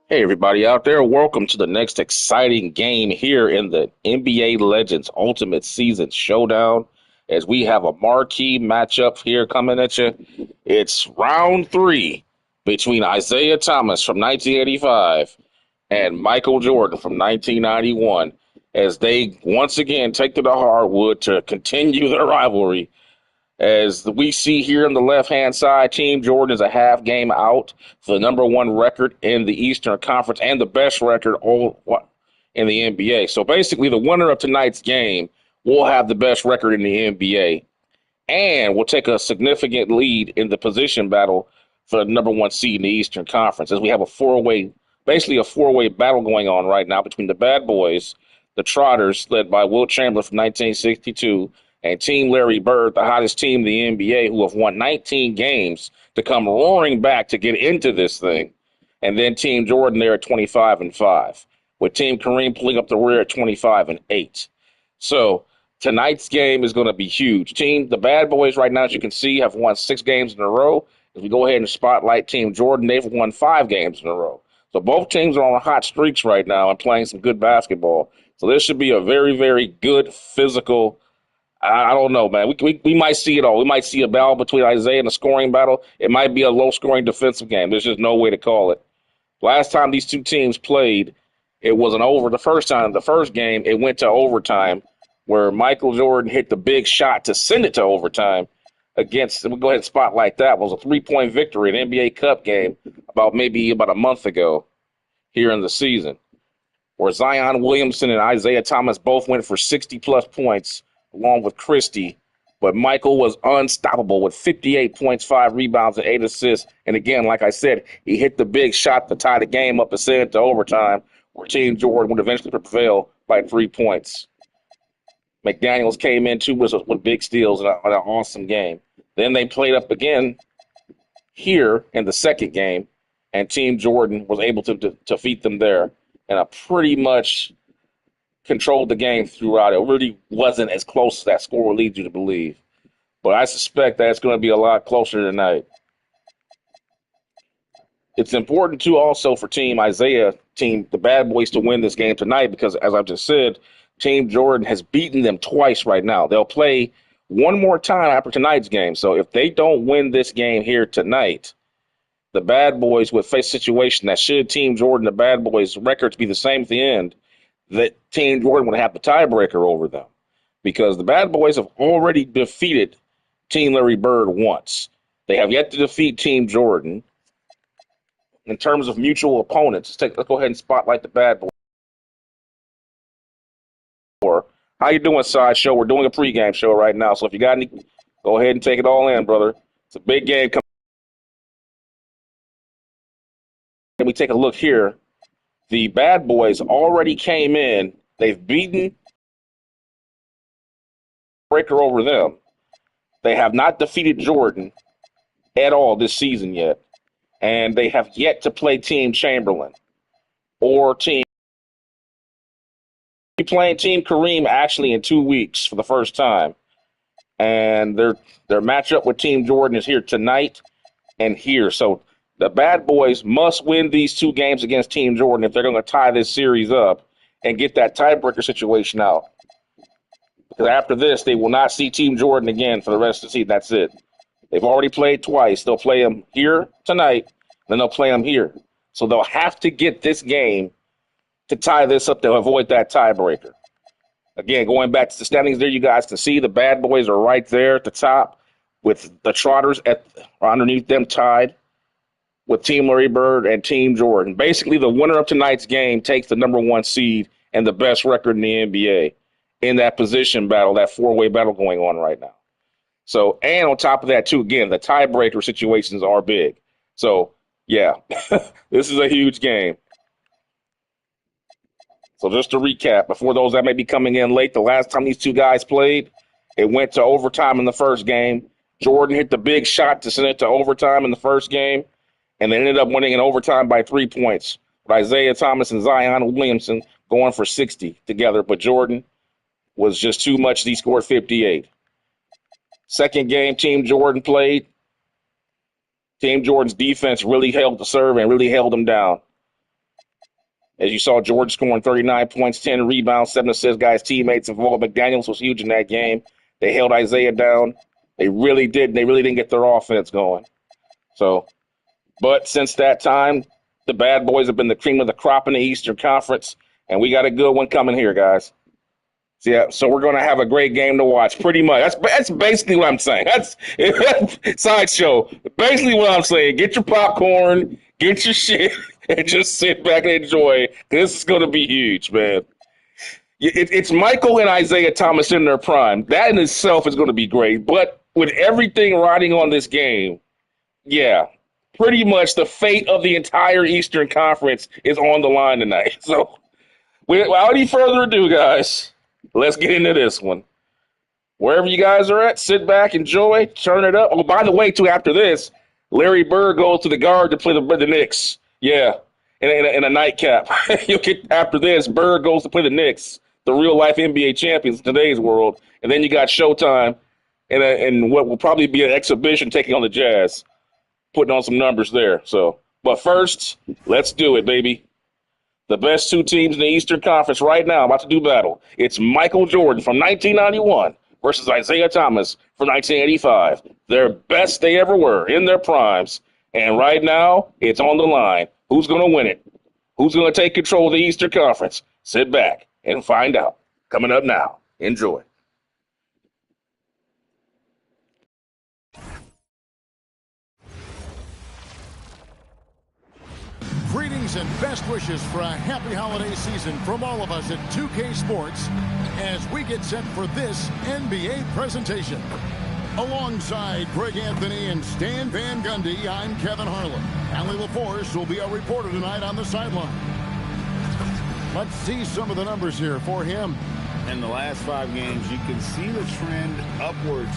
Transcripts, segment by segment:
Hey, everybody out there, welcome to the next exciting game here in the NBA Legends Ultimate Season Showdown. As we have a marquee matchup here coming at you, it's round three between Isiah Thomas from 1985 and Michael Jordan from 1991 as they once again take to the hardwood to continue their rivalry. As we see here on the left-hand side, Team Jordan is a half game out for the number one record in the Eastern Conference and the best record all in the NBA. So basically, the winner of tonight's game will have the best record in the NBA and will take a significant lead in the position battle for the number one seed in the Eastern Conference. As we have basically a four-way battle going on right now between the Bad Boys, the Trotters, led by Wilt Chamberlain from 1962, and Team Larry Bird, the hottest team in the NBA, who have won 19 games to come roaring back to get into this thing. And then Team Jordan there at 25-5, with Team Kareem pulling up the rear at 25-8. So tonight's game is going to be huge. The Bad Boys right now, as you can see, have won 6 games in a row. As we go ahead and spotlight Team Jordan, they've won 5 games in a row. So both teams are on hot streaks right now and playing some good basketball. So this should be a very, very good physical. I don't know, man. We might see it all. We might see a battle between Isiah and a scoring battle. It might be a low-scoring defensive game. There's just no way to call it. Last time these two teams played, it was an over. The first time, the first game, it went to overtime, where Michael Jordan hit the big shot to send it to overtime against. We'll go ahead and spotlight that. It was a 3-point victory, an NBA Cup game, about a month ago here in the season, where Zion Williamson and Isiah Thomas both went for 60-plus points, along with Christie. But Michael was unstoppable with 58 points, 5 rebounds, and 8 assists. And again, like I said, he hit the big shot to tie the game up and send it to overtime, where Team Jordan would eventually prevail by 3 points. McDaniels came in too with big steals and an awesome game. Then they played up again here in the second game, and Team Jordan was able to defeat them there. And a pretty much controlled the game throughout. It really wasn't as close as that score would lead you to believe. But I suspect that it's going to be a lot closer tonight. It's important, too, also for Team the Bad Boys, to win this game tonight because, as I've just said, Team Jordan has beaten them twice right now. They'll play one more time after tonight's game. So if they don't win this game here tonight, the Bad Boys would face a situation that should Team Jordan, the Bad Boys' records be the same at the end, that Team Jordan would have the tiebreaker over them because the Bad Boys have already defeated Team Larry Bird once. They have yet to defeat Team Jordan. In terms of mutual opponents, let's go ahead and spotlight the Bad Boys. How you doing, Sideshow? We're doing a pregame show right now, so if you got any, go ahead and take it all in, brother. It's a big game coming. And we take a look here. The Bad Boys already came in. They've beaten breaker over them. They have not defeated Jordan at all this season yet. And they have yet to play Team Chamberlain or playing Team Kareem actually in 2 weeks for the first time. And their matchup with Team Jordan is here tonight and here. So the Bad Boys must win these 2 games against Team Jordan if they're going to tie this series up and get that tiebreaker situation out. Because after this, they will not see Team Jordan again for the rest of the season. That's it. They've already played twice. They'll play them here tonight, then they'll play them here. So they'll have to get this game to tie this up to avoid that tiebreaker. Again, going back to the standings there, you guys can see the Bad Boys are right there at the top with the Trotters underneath them tied with Team Larry Bird and Team Jordan. Basically, the winner of tonight's game takes the number one seed and the best record in the NBA in that position battle, that 4-way battle going on right now. So, and on top of that, too, again, the tiebreaker situations are big. So, yeah, this is a huge game. So just to recap, before those that may be coming in late, the last time these two guys played, it went to overtime in the first game. Jordan hit the big shot to send it to overtime in the first game, and they ended up winning in overtime by 3 points, with Isiah Thomas and Zion Williamson going for 60 together, but Jordan was just too much. He scored 58. Second game, Team Jordan played. Team Jordan's defense really held the serve and really held them down. As you saw, George scoring 39 points, 10 rebounds, 7 assists. Guys, teammates involved. McDaniels was huge in that game. They held Isiah down. They really did. They really didn't get their offense going. So, but since that time, the bad boys have been the cream of the crop in the Eastern Conference, and we got a good one coming here, guys. Yeah, so we're going to have a great game to watch, pretty much. That's basically what I'm saying. That's sideshow. Basically what I'm saying. Get your popcorn, get your shit, and just sit back and enjoy. This is going to be huge, man. It's Michael and Isiah Thomas in their prime. That in itself is going to be great. But with everything riding on this game, yeah, pretty much the fate of the entire Eastern Conference is on the line tonight. So without any further ado, guys, let's get into this one. Wherever you guys are at, sit back, enjoy, turn it up. Oh, by the way, too, after this, Larry Bird goes to the guard to play the Knicks. Yeah, in a nightcap. You'll get after this, Bird goes to play the Knicks, the real-life NBA champions in today's world. And then you got Showtime and what will probably be an exhibition taking on the Jazz, putting on some numbers there. So, but first, let's do it, baby. The best two teams in the Eastern Conference right now about to do battle. It's Michael Jordan from 1991 versus Isiah Thomas from 1985. Their best they ever were in their primes. And right now, it's on the line. Who's going to win it? Who's going to take control of the Eastern Conference? Sit back and find out. Coming up now. Enjoy. Greetings and best wishes for a happy holiday season from all of us at 2K Sports as we get set for this NBA presentation. Alongside Greg Anthony and Stan Van Gundy, I'm Kevin Harlan. Allie LaForce will be our reporter tonight on the sideline. Let's see some of the numbers here for him. In the last 5 games, you can see the trend upwards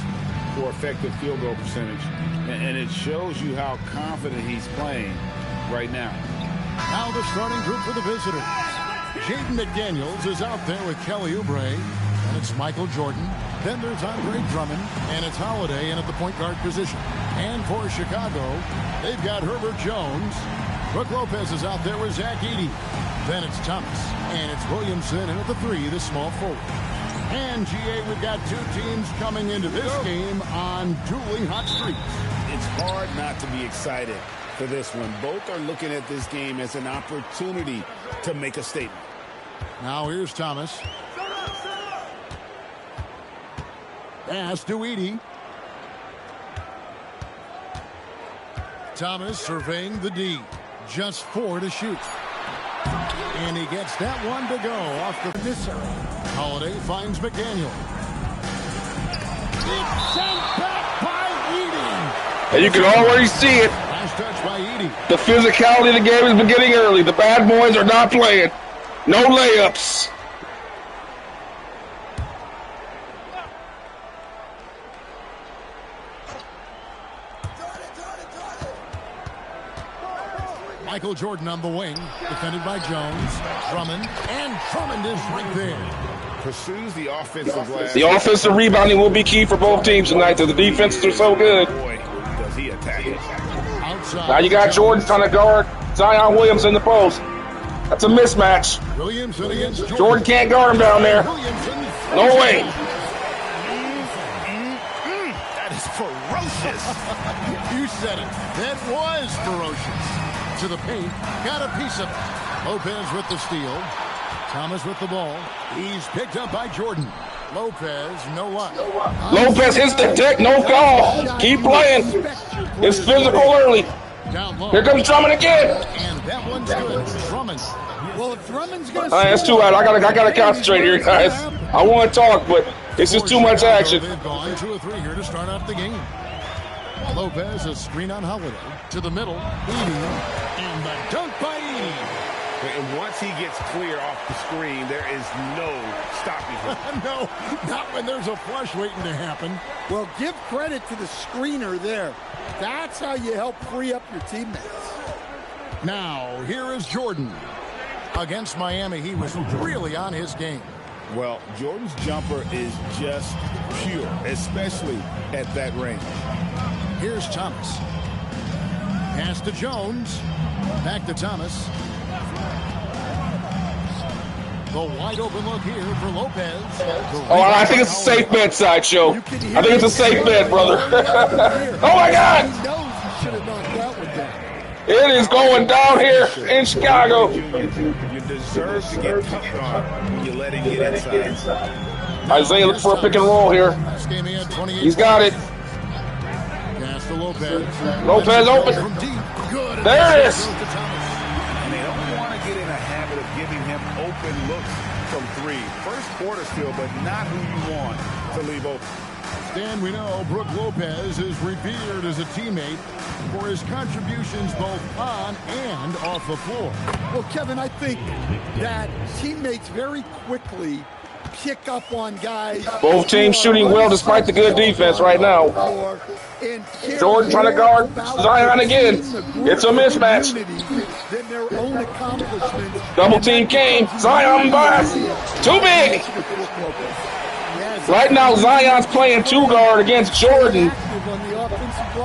for effective field goal percentage. And it shows you how confident he's playing right now. Now the starting group for the visitors. Jaden McDaniels is out there with Kelly Oubre, and it's Michael Jordan. Then there's Andre Drummond, and it's Holiday in at the point guard position. And for Chicago, they've got Herbert Jones. Brook Lopez is out there with Zach Edey. Then it's Thomas, and it's Williamson in at the 3, the small forward. And GA, we've got 2 teams coming into this game on dueling hot streaks. It's hard not to be excited for this one. Both are looking at this game as an opportunity to make a statement. Now here's Thomas. Pass to Edey. Thomas surveying the D. Just 4 to shoot. And he gets that one to go off the misser. Holiday finds McDaniel. It's sent back by Edey. And you can already see it. Last touch by Edey. The physicality of the game is beginning early. The bad boys are not playing. No layups. Michael Jordan on the wing, defended by Jones. Drummond, and Drummond is right there. Pursues the offensive glass. The offensive rebounding will be key for both teams tonight. The defenses are so good. Boy, does he attack it. Outside. Now you got Jordan trying to guard Zion Williamson in the post. That's a mismatch. Williamson against Jordan. Jordan can't guard him down there. Williamson. No way. That is ferocious. You said it. That was ferocious. To the paint, got a piece of it. Lopez with the steal. Thomas with the ball. He's picked up by Jordan. Lopez, no luck. Lopez hits the deck, no call. Keep playing. It's physical early. Down low. Here comes Drummond again. And that one's good. Drummond. Well, if Drummond's going to... That's too loud. I gotta concentrate here, guys. I want to talk, but it's just too much action. They've gone 2 or 3 here to start off the game. Lopez, a screen on Holiday. To the middle. Edey. And the dunk by Edey. And once he gets clear off the screen, there is no stopping him. No, not when there's a flush waiting to happen. Well, give credit to the screener there. That's how you help free up your teammates. Now, here is Jordan. Against Miami, he was really on his game. Well, Jordan's jumper is just pure, especially at that range. Here's Thomas. Pass to Jones. Back to Thomas. The wide open look here for Lopez. Oh, I think it's a safe bet, Sideshow. I think it's a safe bet, brother. Oh, my God. He knows he should have knocked out with that. It is going down here in Chicago. You deserve to get tough on when you let him get inside. Isiah looking for a pick and roll here. He's got it. Lopez open. There it is. And they don't want to get in a habit of giving him open looks from three. First quarter still, but not who you want to leave open. Stan, we know Brook Lopez is revered as a teammate for his contributions both on and off the floor. Well, Kevin, I think that teammates very quickly pick up on guys. Both teams shooting well despite the good defense right now. Jordan trying to guard Zion again. It's a mismatch. Double team came. Zion buys. Too big. Right now, Zion's playing two guard against Jordan.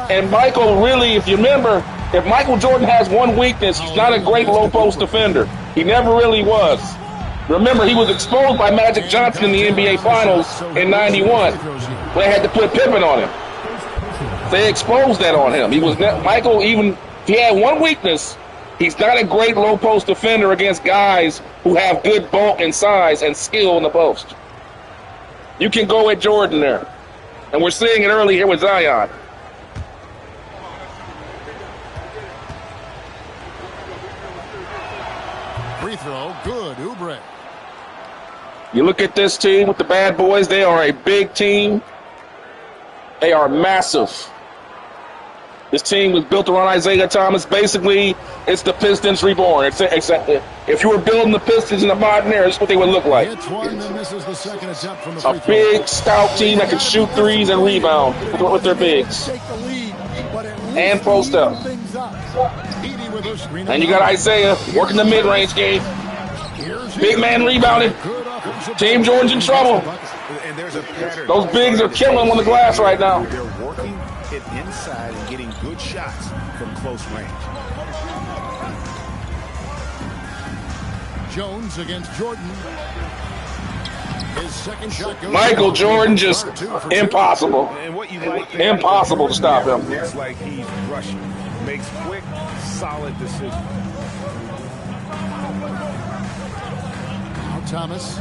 And Michael really, if you remember, if Michael Jordan has one weakness, he's not a great low post defender. He never really was. Remember, he was exposed by Magic Johnson in the NBA Finals in '91. They had to put Pippen on him. They exposed that on him. He was Michael, even if he had one weakness, he's not a great low post defender against guys who have good bulk and size and skill in the post. You can go at Jordan there. And we're seeing it early here with Zion. Free throw, good, Oubre. You look at this team with the bad boys, they are a big team. They are massive. This team was built around Isiah Thomas. Basically, it's the Pistons reborn. If you were building the Pistons in the modern era, this is what they would look like. A big, stout team that can shoot threes and rebound with their bigs. And post up. And you got Isiah working the mid-range game. Big man rebounded. Team Jordan's in trouble. And there's a pattern. Those bigs are killing on the glass right now. They're working it inside and getting good shots from close range. Jones against Jordan. His second shot goes Michael Jordan just impossible. And what you like, impossible to stop him. Looks like he's rushing. Makes quick, solid decisions. Thomas,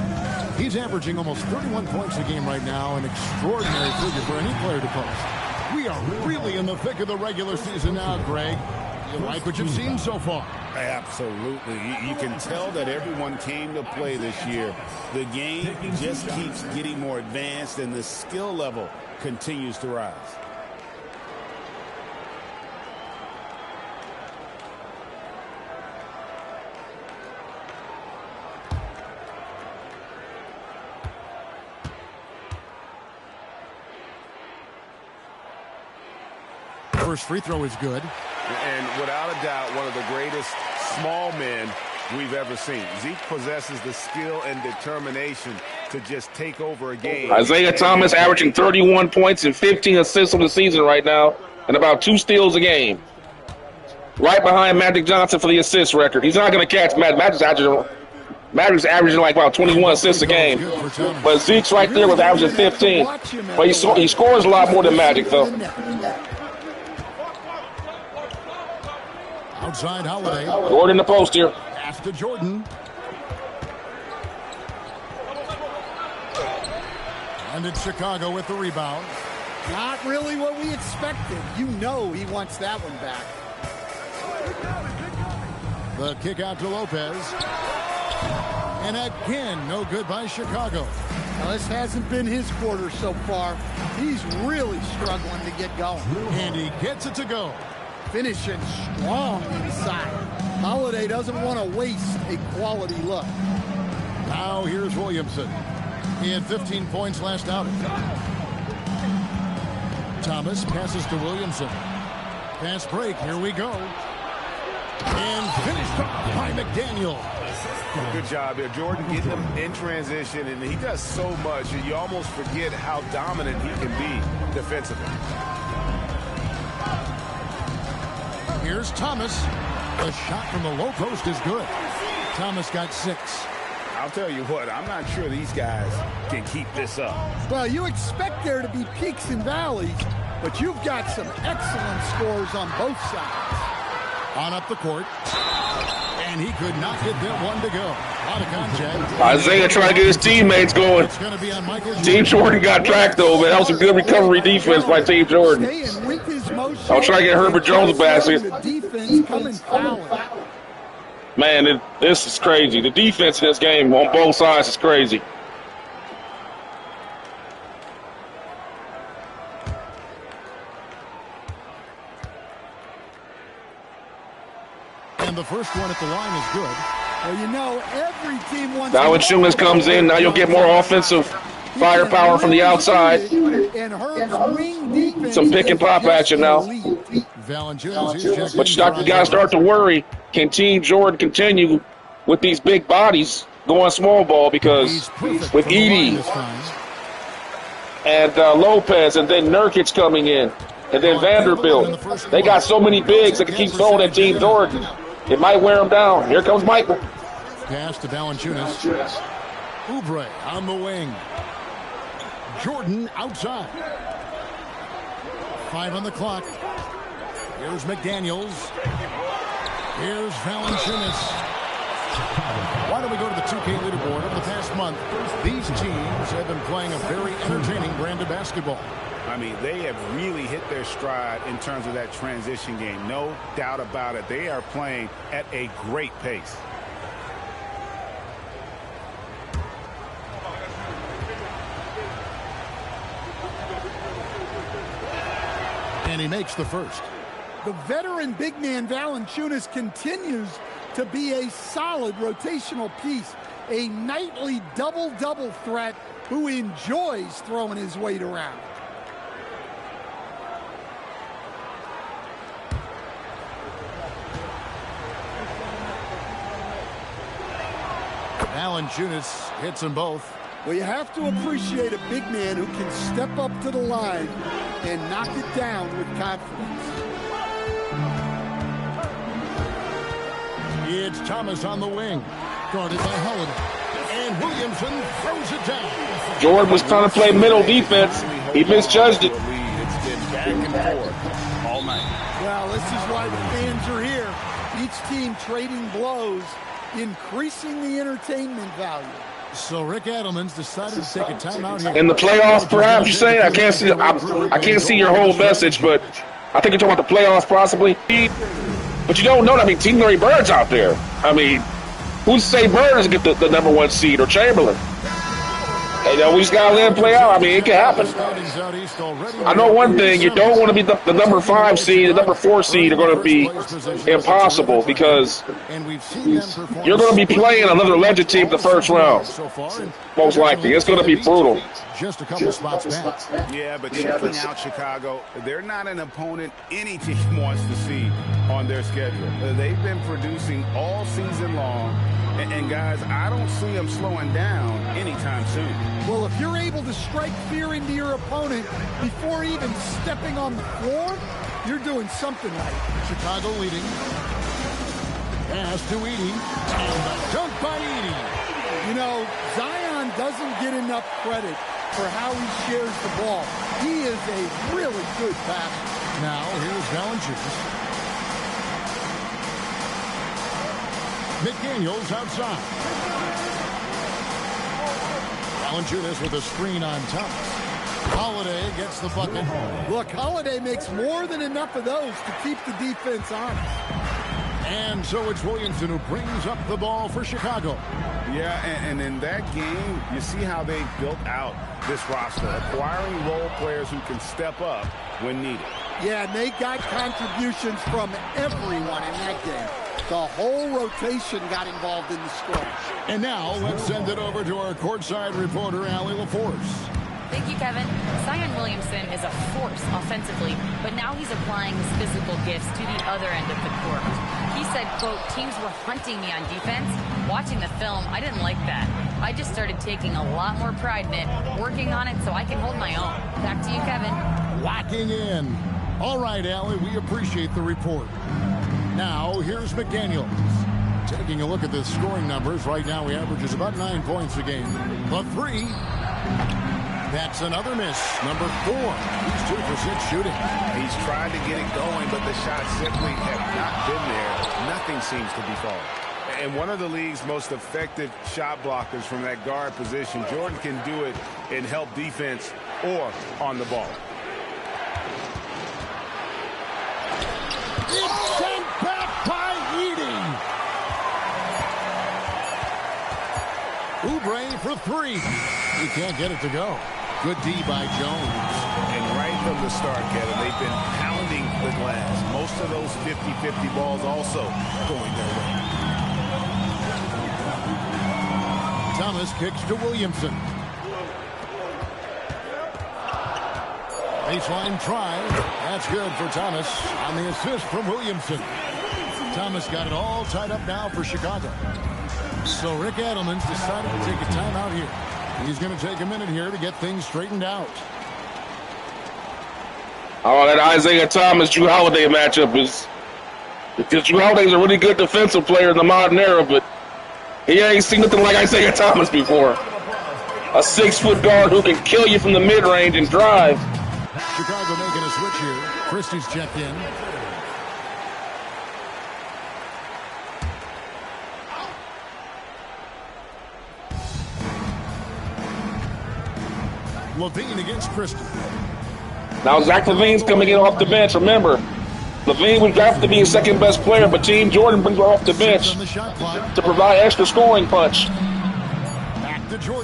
he's averaging almost 31 points a game right now, an extraordinary figure for any player to post. We are really in the thick of the regular season now, Greg. You like what you've seen so far? Absolutely. You can tell that everyone came to play this year. The game just keeps getting more advanced, and the skill level continues to rise. First free throw is good. And without a doubt, one of the greatest small men we've ever seen. Zeke possesses the skill and determination to just take over a game. Isiah Thomas averaging 31 points and 15 assists on the season right now, and about 2 steals a game. Right behind Magic Johnson for the assist record. He's not going to catch Magic's averaging like about 21 assists a game. But Zeke's right there with averaging 15. But he scores a lot more than Magic, though. Outside Holiday. Jordan in the post here. Pass to Jordan. And it's Chicago with the rebound. Not really what we expected. You know he wants that one back. The kick out to Lopez. And again, no good by Chicago. Now, this hasn't been his quarter so far. He's really struggling to get going. And he gets it to go. Finishing strong inside. Holiday doesn't want to waste a quality look. Now here's Williamson. He had 15 points last outing. Thomas passes to Williamson. Pass break, here we go. And finished off by McDaniel. Good job there. Jordan getting them in transition, and he does so much, and you almost forget how dominant he can be defensively. Here's Thomas. The shot from the low post is good. Thomas got 6. I'll tell you what, I'm not sure these guys can keep this up. Well, you expect there to be peaks and valleys, but you've got some excellent scores on both sides. On up the court. And he could not get that one to go. Out of contact. Isiah trying to get his teammates going. It's going to be on Michael Team Jordan got tracked, though, man. That was a good recovery defense by Team Jordan. I'll try to get Herbert Jones a basket. Man, this is crazy. The defense in this game on both sides is crazy. And the first one at the line is good. Well, you know, every team wants. Now when Shumlis comes in, now you'll get more offensive firepower from the outside. Some pick and pop action now. But you got to start to worry. Can Team Jordan continue with these big bodies going small ball? Because with Edie and Lopez and then Nurkic coming in and then Vanderbilt, they got so many bigs that can keep throwing at Team Jordan. It might wear them down. Here comes Michael. Pass to Valanciunas. Oubre on the wing. Jordan outside. 5 on the clock. Here's McDaniels. Here's Valanciunas. Why don't we go to the 2K leaderboard? Over the past month, these teams have been playing a very entertaining brand of basketball. I mean, they have really hit their stride in terms of that transition game. No doubt about it. They are playing at a great pace. And he makes the first. The veteran big man Valanciunas continues to be a solid rotational piece, a nightly double-double threat who enjoys throwing his weight around. Valanciunas hits them both. Well, you have to appreciate a big man who can step up to the line and knock it down with confidence. It's Thomas on the wing, guarded by Holiday. And Williamson throws it down. Jordan was trying to play middle defense. He misjudged it. It's been back and forth all night. Well, this is why the fans are here. Each team trading blows, increasing the entertainment value. So Rick Adelman's decided to take a timeout here. In the playoffs, perhaps you're saying? I can't see your whole message, but I think you're talking about the playoffs possibly. But you don't know that. I mean, Team Larry Bird's out there. I mean, who's to say Bird doesn't get the number 1 seed or Chamberlain? Hey, we just got to let it play out. I mean, it can happen. I know one thing. You don't want to be the number 5 seed. The number 4 seed are going to be impossible because you're going to be playing another legend team the first round. Most likely. It's going to be brutal. Just a couple spots back. Yeah, but checking out Chicago, they're not an opponent any team wants to see on their schedule. They've been producing all season long. And guys, I don't see them slowing down anytime soon. Well, if you're able to strike fear into your opponent before even stepping on the floor, you're doing something right. Chicago leading. Pass to Edie. And the dunk by Edie. You know, Zion doesn't get enough credit for how he shares the ball. He is a really good passer. Now, here's Valanciunas. McDaniels outside. Valanciunas with a screen on Thomas. Holiday gets the bucket. Look, Holiday makes more than enough of those to keep the defense honest. And so it's Williamson who brings up the ball for Chicago. Yeah, and in that game, you see how they built out this roster, acquiring role players who can step up when needed. Yeah, and they got contributions from everyone in that game. The whole rotation got involved in the score. And now let's send it over to our courtside reporter, Allie LaForce. Thank you, Kevin. Zion Williamson is a force offensively, but now he's applying his physical gifts to the other end of the court. He said, quote, "Teams were hunting me on defense. Watching the film, I didn't like that. I just started taking a lot more pride in it, working on it so I can hold my own." Back to you, Kevin. Locking in. All right, Allie, we appreciate the report. Now, here's McDaniels. Taking a look at the scoring numbers, right now he averages about 9 points a game. The three, that's another miss. Number 4, he's 2 for 6 shooting. He's tried to get it going, but the shots simply have not been there. Nothing seems to be falling. And one of the league's most effective shot blockers from that guard position. Jordan can do it in help defense or on the ball. It's sent back by Edie. Oubre for 3. He can't get it to go. Good D by Jones. And right from the start, Kevin, they've been pounding the glass. Most of those 50-50 balls also going their way. Thomas kicks to Williamson. Baseline try. That's good for Thomas on the assist from Williamson. Thomas got it all tied up now for Chicago. So Rick Adelman's decided to take a timeout here. He's going to take a minute here to get things straightened out. Oh, that Isiah Thomas-Drew Holiday matchup is... Because Drew Holiday's a really good defensive player in the modern era, but he ain't seen nothing like Isiah Thomas before. A 6-foot guard who can kill you from the mid-range and drive. Chicago making a switch here. Christie's checked in. Levine against Christie. Now Zach LaVine's coming in off the bench. Remember, LaVine was drafted to be his second best player, but Team Jordan brings him off the bench to provide extra scoring punch.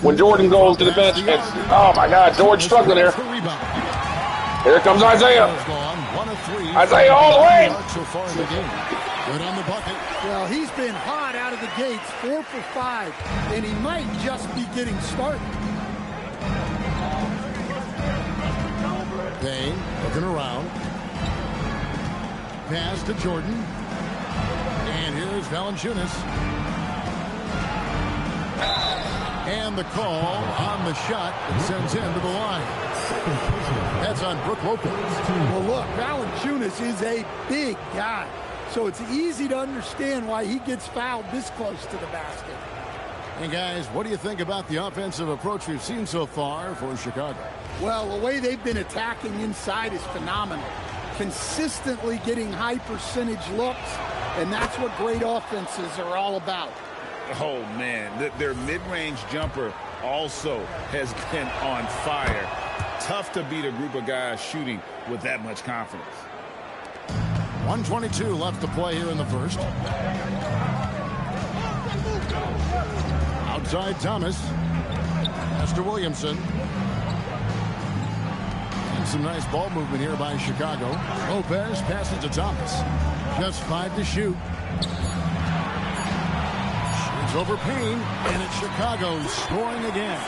When Jordan goes to the bench, it's, oh my God, George struggling there. Here comes Isiah. Isiah all the way. Well, he's been hot out of the gates, 4 for 5, and he might just be getting started. Payne looking around. Pass to Jordan. And here's Valanciunas. And the call on the shot that sends him to the line. That's on Brook Lopez. Well, look, Valanciunas is a big guy, so it's easy to understand why he gets fouled this close to the basket. And guys, what do you think about the offensive approach we've seen so far for Chicago? Well, the way they've been attacking inside is phenomenal. Consistently getting high percentage looks, and that's what great offenses are all about. Oh, man, their mid-range jumper also has been on fire. Tough to beat a group of guys shooting with that much confidence. 1:22 left to play here in the first. Outside Thomas. Pass to Williamson. And some nice ball movement here by Chicago. Lopez passes to Thomas. Just 5 to shoot. Shoots over Payne, and it's Chicago scoring again.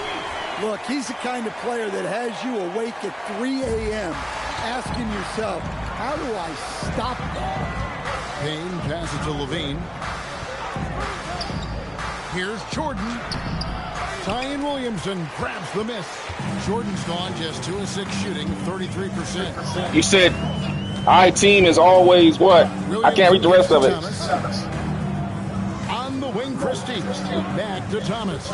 Look, he's the kind of player that has you awake at 3 a.m. asking yourself, how do I stop that? Payne passes to Levine. Here's Jordan. Zion Williamson grabs the miss. Jordan's gone just 2 of 6 shooting, 33%. You said I-team is always what? I can't read the rest of it. On the wing, Christie. Back to Thomas.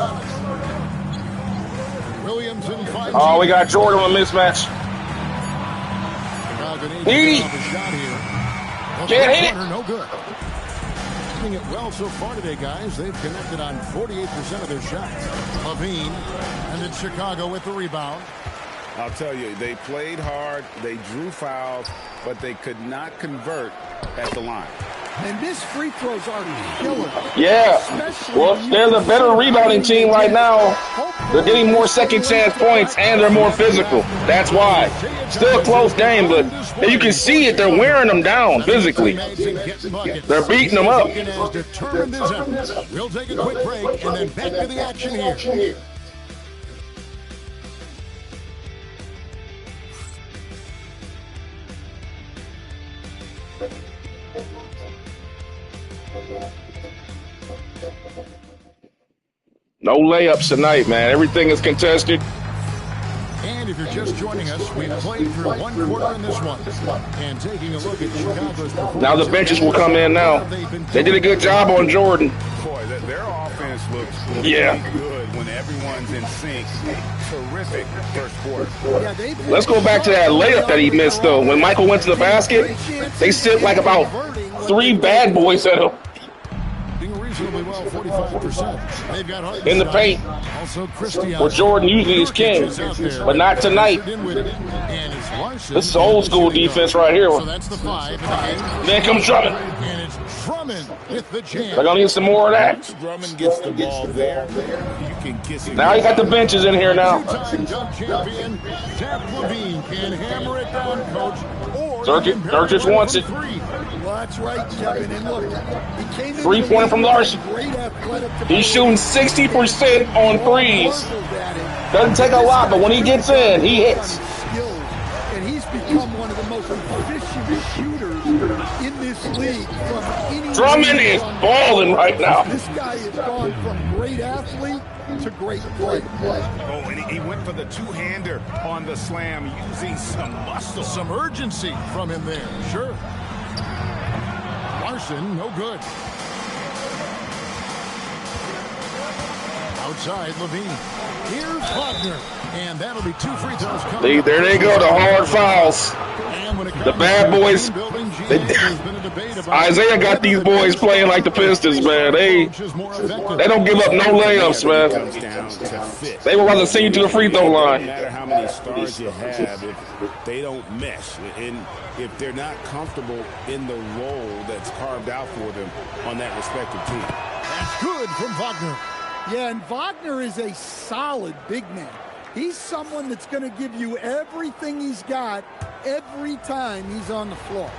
Williamson finds. Oh, we got Jordan on a mismatch. He can't hit it. No good. Doing it well so far today, guys. They've connected on 48% of their shots. Levine, and then Chicago with the rebound. I'll tell you, they played hard, they drew fouls, but they could not convert at the line. And missed free throws are killer. Yeah. Well, they're the better rebounding team right now. They're getting more second chance points, and they're more physical. That's why. Still a close game, but you can see it. They're wearing them down physically. They're beating them up. We'll take a quick break and then back to the action here. No layups tonight, man. Everything is contested. And if you're just joining us, we've played through one quarter in this one. And taking a look at Chicago's performance. Now the benches will come in now. They did a good job on Jordan. Boy, their offense looks really good when everyone's in sync. Terrific first quarter. Let's go back to that layup that he missed, though. When Michael went to the basket, they sent like about 3 bad boys at him. Reasonably well, 45%. They've got in the paint. Also, where Jordan usually is king, but not tonight. This is old school defense right here. So that's the 5 in the game. Then comes Drummond. And it's Drummond with the jam. They're gonna need some more of that. Drummond gets the ball there. You can kiss it. Now you got the benches in here now. Two-time dunk champion Zach LaVine can hammer it down, coach. Dirk just wants it. Well, that's right, Kevin. And look, he came in 3-pointer from Larson. He's shooting 60% on threes. Doesn't take a lot, but when he gets in, he hits. And he's become one of the most efficient shooters in this league. Drummond is balling right now. This guy has gone from great athlete to great play. Oh, and he went for the two-hander on the slam, using some muscle. Some urgency from him there, sure. Larson, no good. Outside, LaVine. Here's Wagner. And that'll be 2 free throws coming. There they go, the hard fouls. The bad boys. Isiah got these boys playing like the Pistons, man. They don't give up no layups, man. They would rather send you to the free throw line. No matter how many stars you have, if they don't mesh, and if they're not comfortable in the role that's carved out for them on that respective team. That's good from Wagner. Yeah, and Wagner is a solid big man. He's someone that's going to give you everything he's got every time he's on the floor.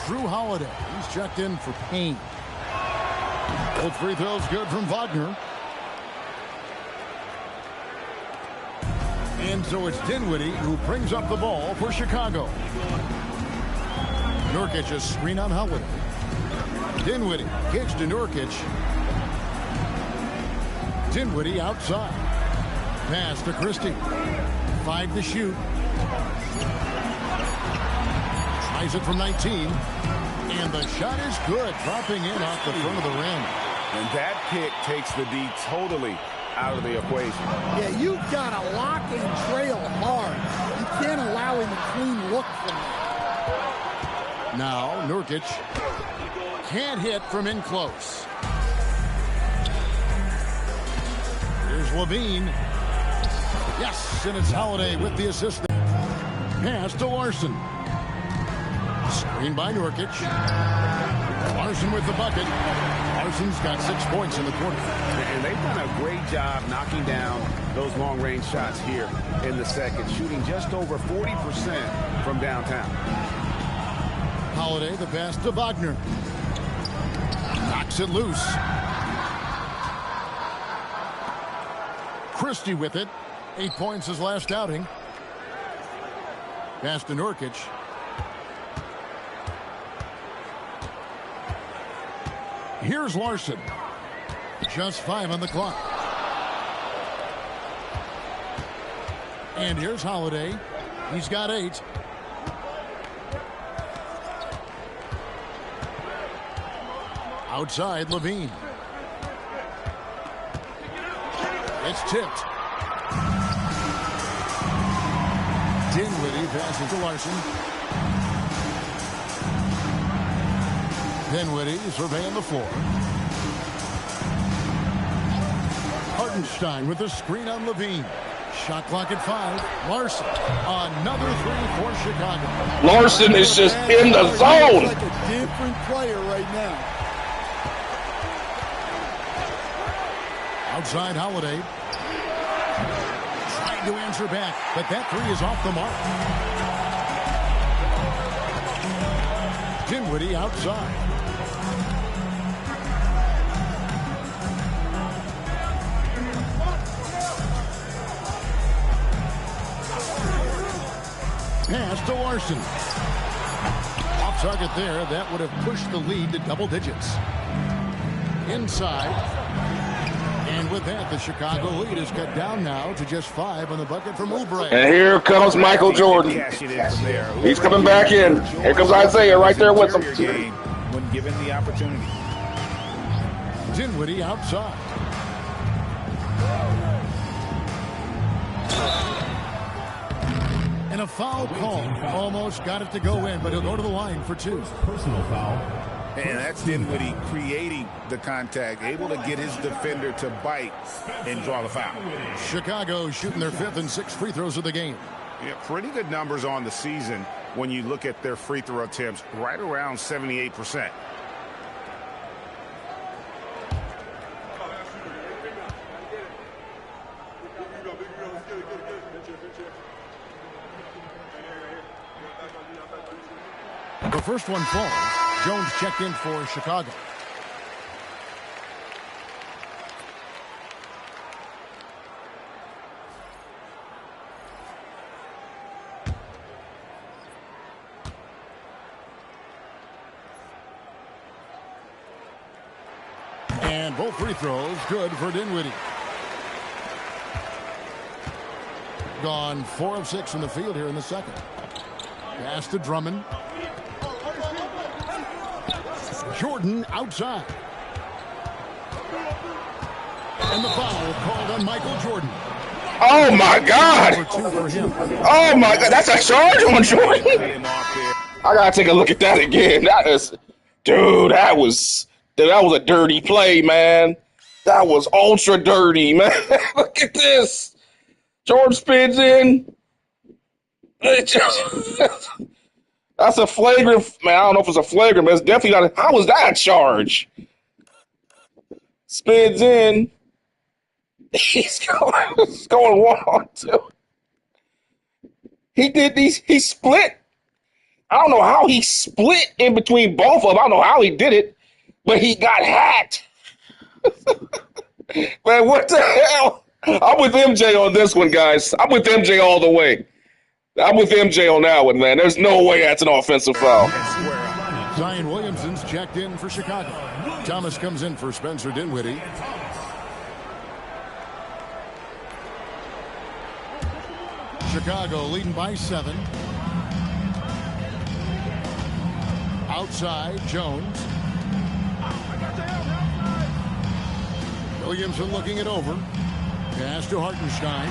Drew Holiday, he's checked in for Payne. Both free throws good from Wagner. And so it's Dinwiddie who brings up the ball for Chicago. Nurkic a screen on Holiday. Dinwiddie kicks to Nurkic. Dinwiddie outside. Pass to Christie. 5 to shoot. Tries it from 19. And the shot is good. Dropping in off the front of the rim. And that pick takes the D totally out of the equation. Yeah, you've got to lock and trail hard. You can't allow him a clean look from that. Now Nurkic can't hit from in close. Here's LaVine. Yes, and it's Holiday with the assist. Pass to Larson. Screen by Nurkic. Larson with the bucket. Larson's got 6 points in the quarter. And they've done a great job knocking down those long-range shots here in the second, shooting just over 40% from downtown. Holiday, the pass to Wagner. Knocks it loose. Christie with it. 8 points his last outing. Pass to Nurkic. Here's Larson. Just 5 on the clock. And here's Holiday. He's got 8. Outside, LaVine. It's tipped. Dinwiddie passes to Larson. Dinwiddie surveying the floor. Hartenstein with the screen on LaVine. Shot clock at 5. Larson. Another 3 for Chicago. Larson is just in the zone. Like a different player right now. Outside Holiday. Trying to answer back, but that 3 is off the mark. Dinwiddie outside. Pass to Larson. Off target there. That would have pushed the lead to double digits. Inside. And with that, the Chicago lead is cut down now to just 5 on the bucket from Oubre. And here comes Michael Jordan. He's coming back in. Here comes Isiah right there with him. When given the opportunity. Dinwiddie outside. And a foul call. Almost got it to go in, but he'll go to the line for 2. Personal foul. And that's Dinwiddie creating the contact, able to get his defender to bite and draw the foul. Chicago shooting their 5th and 6th free throws of the game. Yeah, pretty good numbers on the season when you look at their free throw attempts, right around 78%. The first one falls. Jones checked in for Chicago. And both free throws good for Dinwiddie. Gone 4 of 6 from the field here in the second. Pass to Drummond. Jordan outside. And the foul called on Michael Jordan. Oh, my God. Oh, my God. That's a charge on Jordan. I got to take a look at that again. That was a dirty play, man. That was ultra dirty, man. Look at this. Jordan spins in. That's a flagrant, man. I don't know if it's a flagrant, but it's definitely not. How was that a charge? Spins in. He's going 1-on-2. He did these. He split. I don't know how he split in between both of them. I don't know how he did it, but he got hacked. Man, what the hell? I'm with MJ on this one, guys. I'm with MJ all the way. I'm with MJ on that one, man. There's no way that's an offensive foul. Zion Williamson's checked in for Chicago. Thomas comes in for Spencer Dinwiddie. Chicago leading by 7. Outside, Jones. Williamson looking it over. Pass to Hartenstein.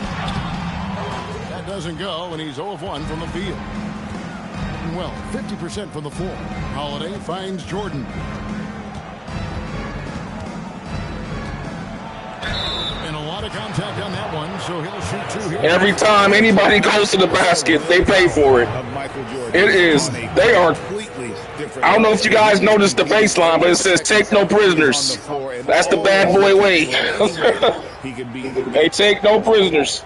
That doesn't go, and he's 0 of 1 from the field. Well, 50% from the floor. Holiday finds Jordan. And a lot of contact on that one, so he'll shoot 2 here. Every time anybody goes to the basket, they pay for it. It is. They are. I don't know if you guys noticed the baseline, but it says take no prisoners. That's the bad boy way. They take no prisoners.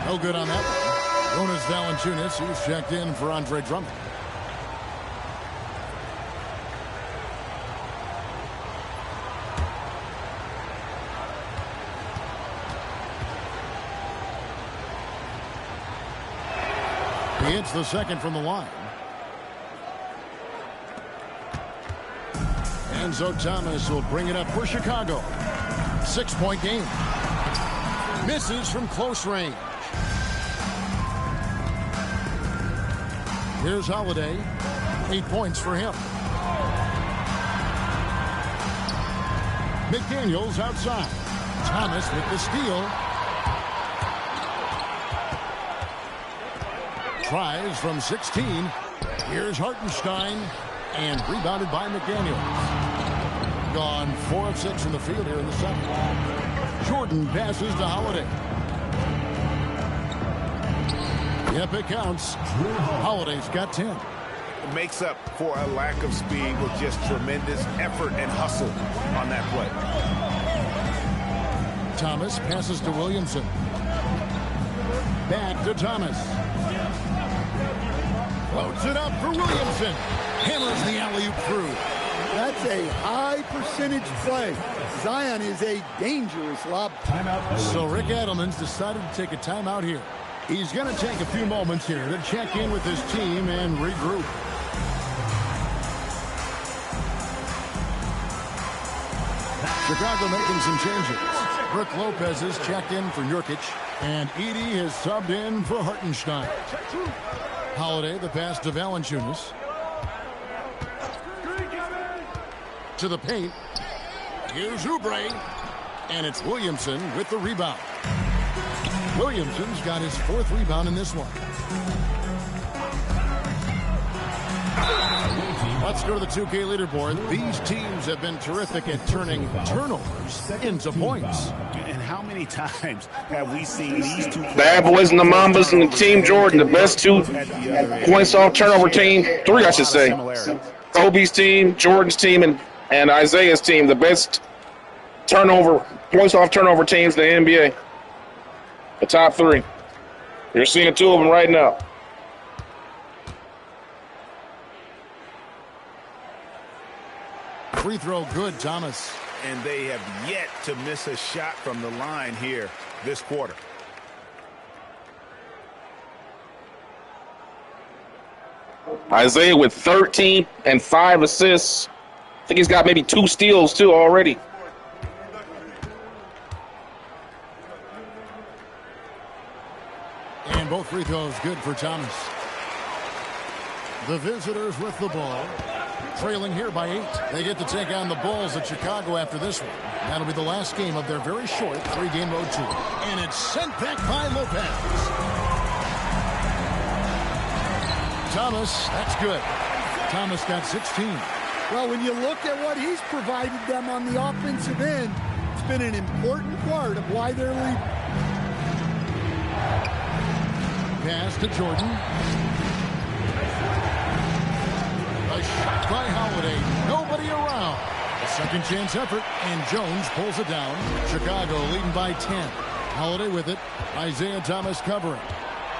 No good on that one. Jonas Valanciunas, he's checked in for Andre Drummond. He hits the second from the line. Enzo Thomas will bring it up for Chicago. 6-point game. Misses from close range. Here's Holiday. 8 points for him. McDaniels outside. Thomas with the steal. Tries from 16. Here's Hartenstein. And rebounded by McDaniels. Gone 4 of 6 from the field here in the second. Jordan passes to Holiday. Yep, it counts. Holiday's got 10. It makes up for a lack of speed with just tremendous effort and hustle on that play. Thomas passes to Williamson. Back to Thomas. Floats it up for Williamson. Hammers the alley-oop through. That's a high percentage play. Zion is a dangerous lob. So Rick Edelman's decided to take a timeout here. He's going to take a few moments here to check in with his team and regroup. Chicago making some changes. Brook Lopez is checked in for Nurkic, and Edey has subbed in for Hartenstein. Holiday, the pass to Valanciunas. To the paint. Here's Oubre, and it's Williamson with the rebound. Williamson's got his 4th rebound in this one. Let's go to the 2K leaderboard. These teams have been terrific at turning turnovers into points. And how many times have we seen these two Bad Boys and the Mambas and the Team Jordan, the best 2 points off turnover team, 3 I should say. Kobe's team, Jordan's team, and Isaiah's team, the best points off turnover teams in the NBA. The top 3. You're seeing 2 of them right now. Free throw good, Thomas. And they have yet to miss a shot from the line here this quarter. Isaiah with 13 and 5 assists. I think he's got maybe 2 steals too already. And both free throws good for Thomas. The visitors with the ball. Trailing here by 8. They get to take on the Bulls at Chicago after this one. That'll be the last game of their very short 3-game road tour. And it's sent back by Lopez. Thomas, that's good. Thomas got 16. Well, when you look at what he's provided them on the offensive end, it's been an important part of why they're leading. Pass to Jordan. A shot by Holiday. Nobody around. A second chance effort, and Jones pulls it down. Chicago leading by 10. Holiday with it. Isaiah Thomas covering.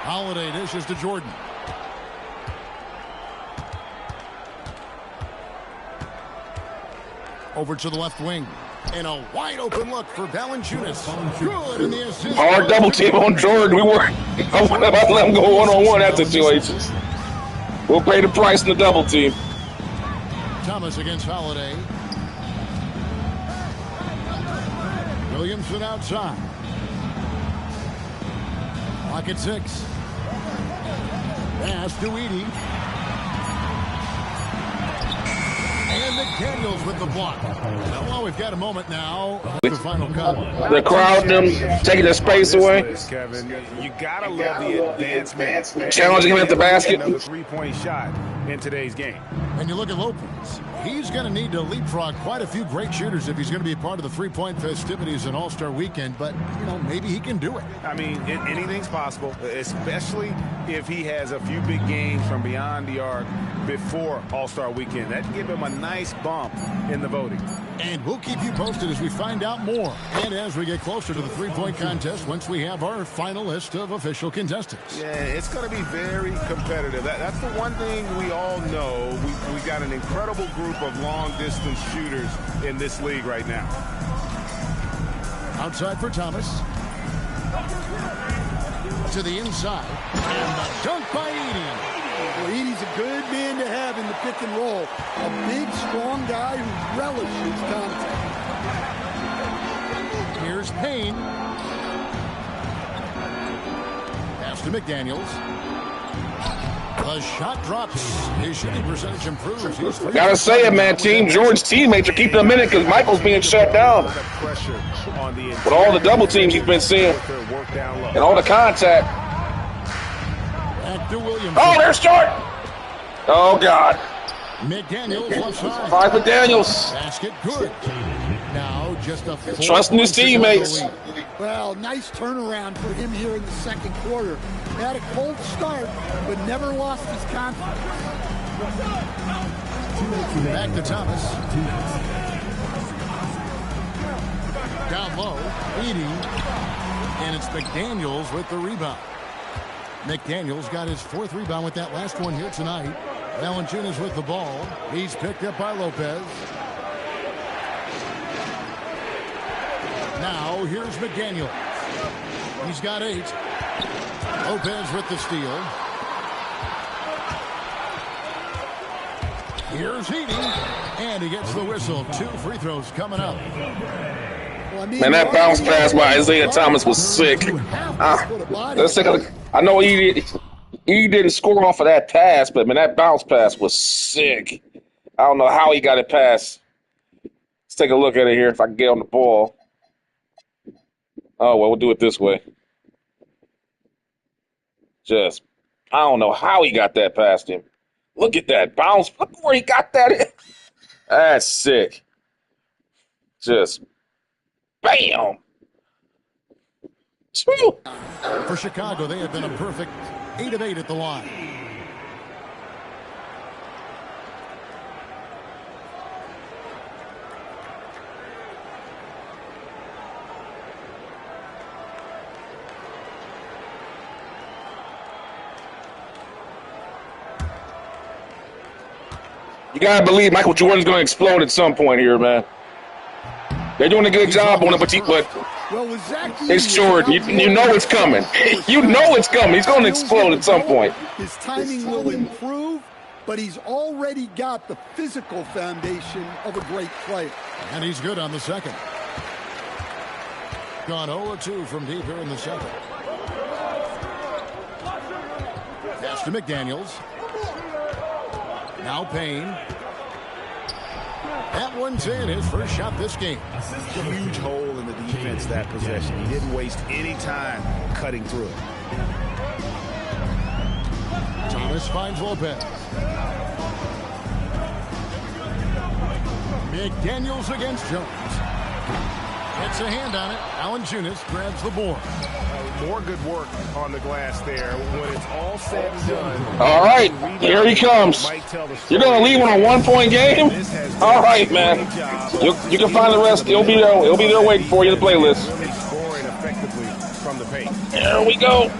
Holiday dishes to Jordan. Over to the left wing. And a wide open look for Valanciunas. Good in the assist. Hard double team on Jordan. I wouldn't let him go one-on-one at situations. We'll pay the price in the double team. Thomas against Holiday. Williamson outside. Clock at 6. Pass to Edey. And McDaniels with the block. Well, we've got a moment now. The final cut. The crowd, them taking the space away. Kevin, you gotta love the advancement. Challenging him at the basket. Another 3-point shot in today's game. And you look at Lopez. He's going to need to leapfrog quite a few great shooters if he's going to be a part of the 3-point festivities in All-Star Weekend. But, you know, maybe he can do it. I mean, anything's possible, especially if he has a few big games from beyond the arc before All-Star Weekend. That'd give him a nice bump in the voting. And we'll keep you posted as we find out more. And as we get closer to the 3-point contest once we have our final list of official contestants. Yeah, it's going to be very competitive. That's the one thing we all know. We've got an incredible group of long-distance shooters in this league right now. Outside for Thomas. To the inside. And the dunk by Edey. Well, Edey's a good man to have in the pick and roll. A big, strong guy who relishes contact. Here's Payne. Pass to McDaniels. The shot drops. His shooting percentage improves. Gotta say it, man. Team Jordan's teammates are keeping him in it because Michael's being shut down. With all the double teams he's been seeing and all the contact. Oh, there's short. Oh, God. McDaniels left side. 5 McDaniels. Basket good. Now just a trusting his teammates. Well, nice turnaround for him here in the second quarter. Had a cold start, but never lost his confidence. Back to Thomas. Down low, Edey. And it's McDaniels with the rebound. McDaniels got his 4th rebound with that last one here tonight. Valanciunas with the ball. He's picked up by Lopez. Now here's McDaniel. He's got 8. Lopez with the steal. Here's Heaney, and he gets the whistle. 2 free throws coming up. Well, Man, that bounce pass by Isiah Thomas was sick. Let's take a look. I know he didn't score off of that pass, but man, that bounce pass was sick. I don't know how he got it past. Let's take a look at it here if I can get on the ball. Oh, well, we'll do it this way. I don't know how he got that past him. Look at that bounce. Look where he got that in. That's sick. Just bam. For Chicago, they have been a perfect 8 of 8 at the line. You gotta believe Michael Jordan's gonna explode at some point here, man. They're doing a good job on it, but it's Jordan. You know it's coming. You know it's coming. He's gonna explode at some point. His timing will improve, but he's already got the physical foundation of a great player. And he's good on the second. Gone 0-2 from deep here in the second. Pass to McDaniels. Now Payne. That one's in, his first shot this game. Huge hole in the defense that possession. He didn't waste any time cutting through it. Thomas finds Lopez. McDaniels against Jones. Gets a hand on it. Valanciunas grabs the board. More good work on the glass there. When it's all said and done. All right, here he comes. You're going to leave on a 1-point game? All right, man. You can find the rest. It'll be there waiting for you, the playlist. Scoring effectively from the paint. There we go.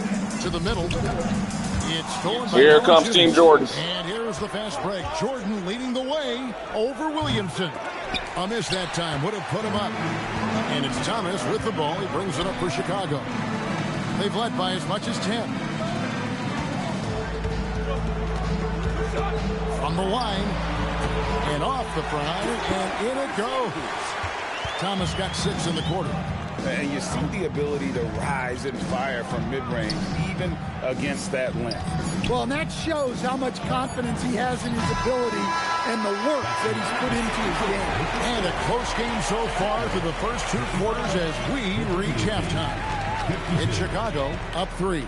To the middle. It's stolen by Here comes Team Jordan. And here's the fast break. Jordan leading the way over Williamson. A miss that time would have put him up. And it's Thomas with the ball. He brings it up for Chicago. They've led by as much as 10. From the line. And off the pry. And in it goes. Thomas got 6 in the quarter. And you see the ability to rise and fire from mid-range, even against that length. Well, and that shows how much confidence he has in his ability and the work that he's put into his game. And a close game so far through the first 2 quarters as we reach halftime. In Chicago, up 3.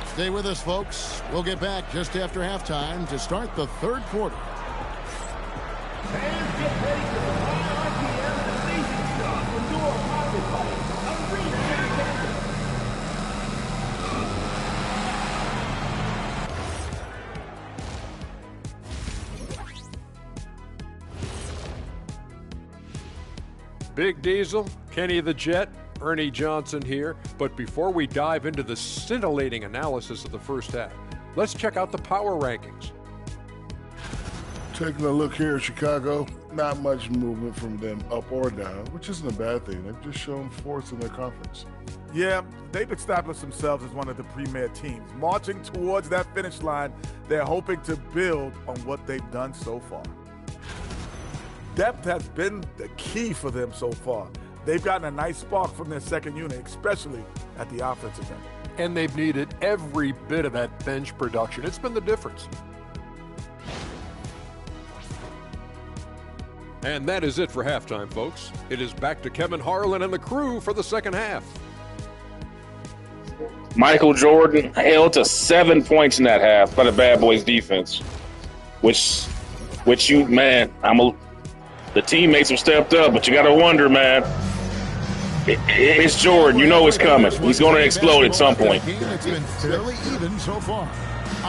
Stay with us, folks. We'll get back just after halftime to start the 3rd quarter. Fans get ready for the 5 p.m. the station start when you are powered by Unreal Entertainment. Big Diesel, Kenny the Jet, Ernie Johnson here. But before we dive into the scintillating analysis of the first half, let's check out the power rankings. Taking a look here at Chicago, not much movement from them up or down, which isn't a bad thing. They've just shown force in their conference. Yeah, they've established themselves as one of the premier teams. Marching towards that finish line, they're hoping to build on what they've done so far. Depth has been the key for them so far. They've gotten a nice spark from their second unit, especially at the offensive end. And they've needed every bit of that bench production. It's been the difference. And that is it for halftime, folks. It is back to Kevin Harlan and the crew for the second half. Michael Jordan held to 7 points in that half by the Bad Boys defense, which the teammates have stepped up, but you got to wonder, man. It's Jordan. You know it's coming. He's going to explode at some point. It's been fairly even so far.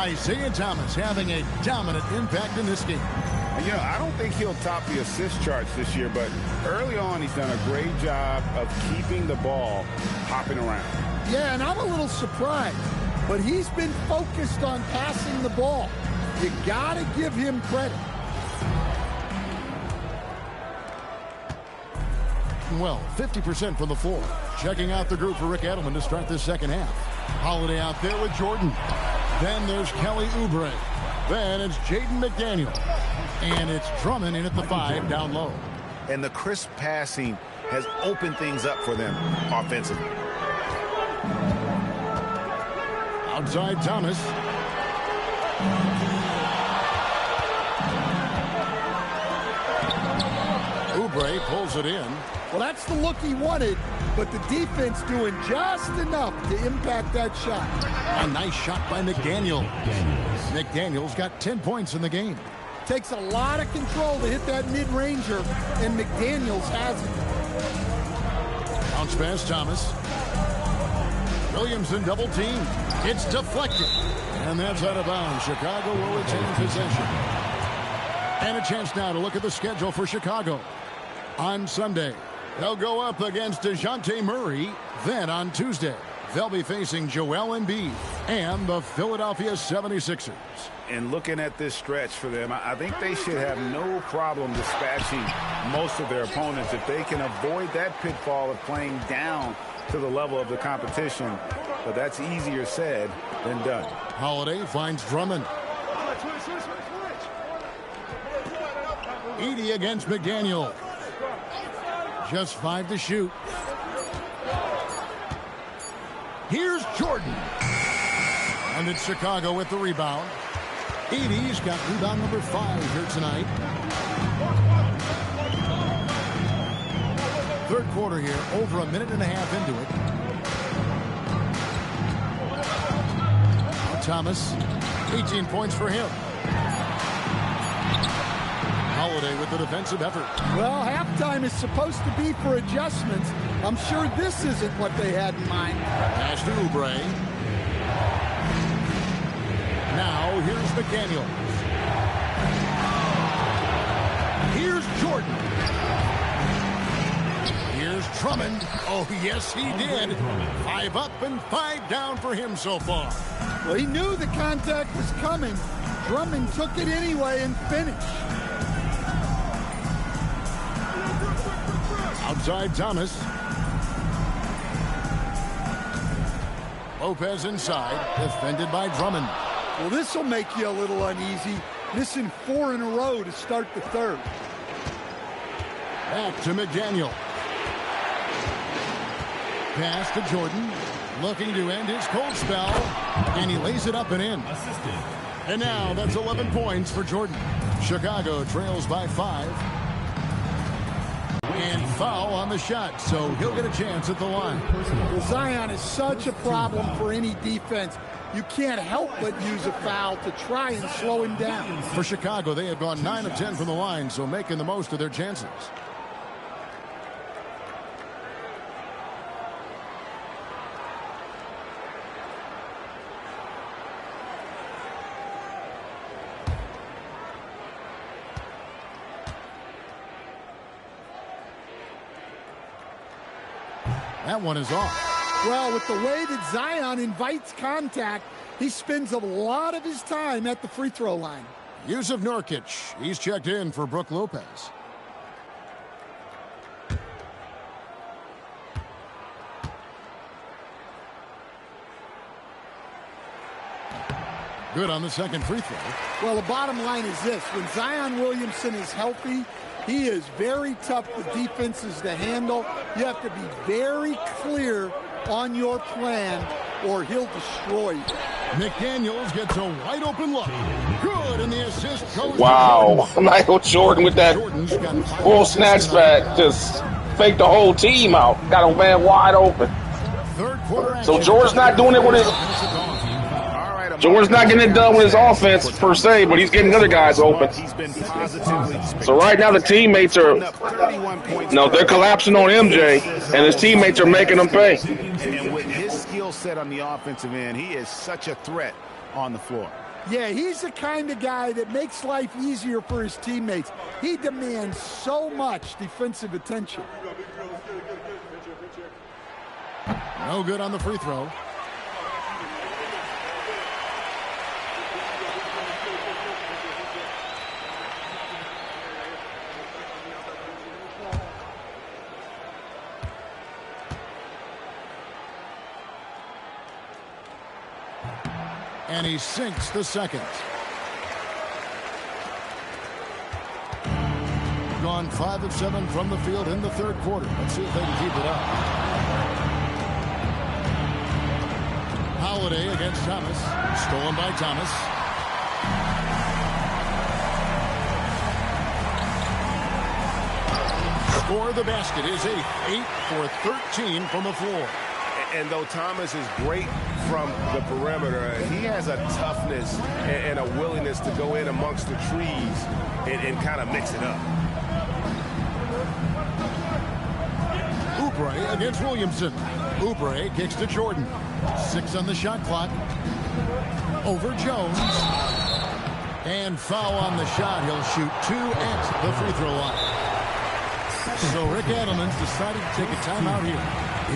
Isiah Thomas having a dominant impact in this game. You know, I don't think he'll top the assist charts this year, but early on he's done a great job of keeping the ball hopping around. Yeah, and I'm a little surprised, but he's been focused on passing the ball. You got to give him credit. Well, 50% from the floor. Checking out the group for Rick Edelman to start this second half. Holiday out there with Jordan. Then there's Kelly Oubre. Then it's Jaden McDaniel. And it's Drummond in at the 5 down low. And the crisp passing has opened things up for them offensively. Outside Thomas. Oubre pulls it in. Well, that's the look he wanted, but the defense doing just enough to impact that shot. A nice shot by McDaniel. McDaniel's got 10 points in the game. Takes a lot of control to hit that mid-ranger, and McDaniels has it. Bounce pass Thomas. Williamson double team. It's deflected. And that's out of bounds. Chicago will retain possession. And a chance now to look at the schedule for Chicago. On Sunday, they'll go up against DeJounte Murray. Then on Tuesday, they'll be facing Joel Embiid and the Philadelphia 76ers. And looking at this stretch for them, I think they should have no problem dispatching most of their opponents if they can avoid that pitfall of playing down to the level of the competition. But that's easier said than done. Holiday finds Drummond. Edey against McDaniel. Just 5 to shoot. Here's Jordan. And it's Chicago with the rebound. Edey's got rebound number 5 here tonight. Third quarter here, over a minute and a half into it. Now Thomas, 18 points for him. Holiday with the defensive effort. Well, halftime is supposed to be for adjustments. I'm sure this isn't what they had in mind. Pass to Oubre. Now here's McDaniel. Here's Jordan. Here's Drummond. Oh, yes, he did. 5 up and 5 down for him so far. Well, he knew the contact was coming. Drummond took it anyway and finished. Outside Thomas. Lopez inside, defended by Drummond. Well, this will make you a little uneasy. Missing 4 in a row to start the third. Back to McDaniel. Pass to Jordan. Looking to end his cold spell. And he lays it up and in. And now that's 11 points for Jordan. Chicago trails by 5. And foul on the shot, so he'll get a chance at the line. Well, Zion is such a problem for any defense. You can't help but use a foul to try and slow him down. For Chicago, they have gone 9 of 10 from the line, so making the most of their chances. That one is off. Well, with the way that Zion invites contact, he spends a lot of his time at the free throw line. Yusuf Nurkic, he's checked in for Brook Lopez. Good on the second free throw. Well, the bottom line is this. When Zion Williamson is healthy, he is very tough for defenses to handle. You have to be very clear on your plan or he'll destroy you. McDaniels gets a wide open look. Good, and the assist goes. Wow, Michael Jordan with that full snatch back, just faked the whole team out. Got a man wide open. Third quarter. So Jordan's not doing it with his. Jordan's not getting it done with his offense per se, but he's getting other guys open. So right now the teammates are, they're collapsing on MJ, and his teammates are making them pay. And with his skill set on the offensive end, he is such a threat on the floor. Yeah, he's the kind of guy that makes life easier for his teammates. He demands so much defensive attention. No good on the free throw. And he sinks the second. Gone 5 of 7 from the field in the third quarter. Let's see if they can keep it up. Holiday against Thomas. Stolen by Thomas. Score the basket is 8 for 13 from the floor. And though Thomas is great from the perimeter, he has a toughness and a willingness to go in amongst the trees and kind of mix it up. Oubre against Williamson. Oubre kicks to Jordan. 6 on the shot clock. Over Jones. And foul on the shot. He'll shoot 2 at the free throw line. So Rick Adelman's decided to take a timeout here.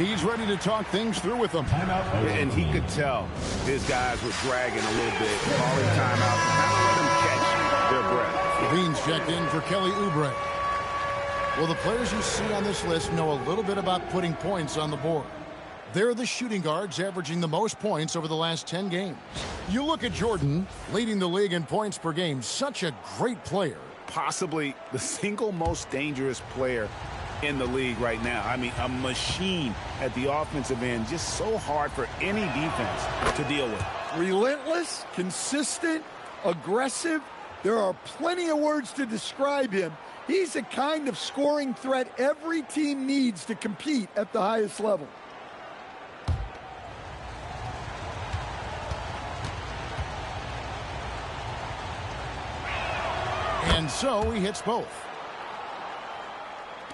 He's ready to talk things through with them. And he could tell his guys were dragging a little bit, calling timeout, kind of let them catch their breath. Beans checked in for Kelly Oubre. Well, the players you see on this list know a little bit about putting points on the board. They're the shooting guards averaging the most points over the last 10 games. You look at Jordan, leading the league in points per game. Such a great player. Possibly the single most dangerous player in the league right now. I mean, a machine at the offensive end, just so hard for any defense to deal with. Relentless, consistent, aggressive. There are plenty of words to describe him. He's the kind of scoring threat every team needs to compete at the highest level. And so he hits both.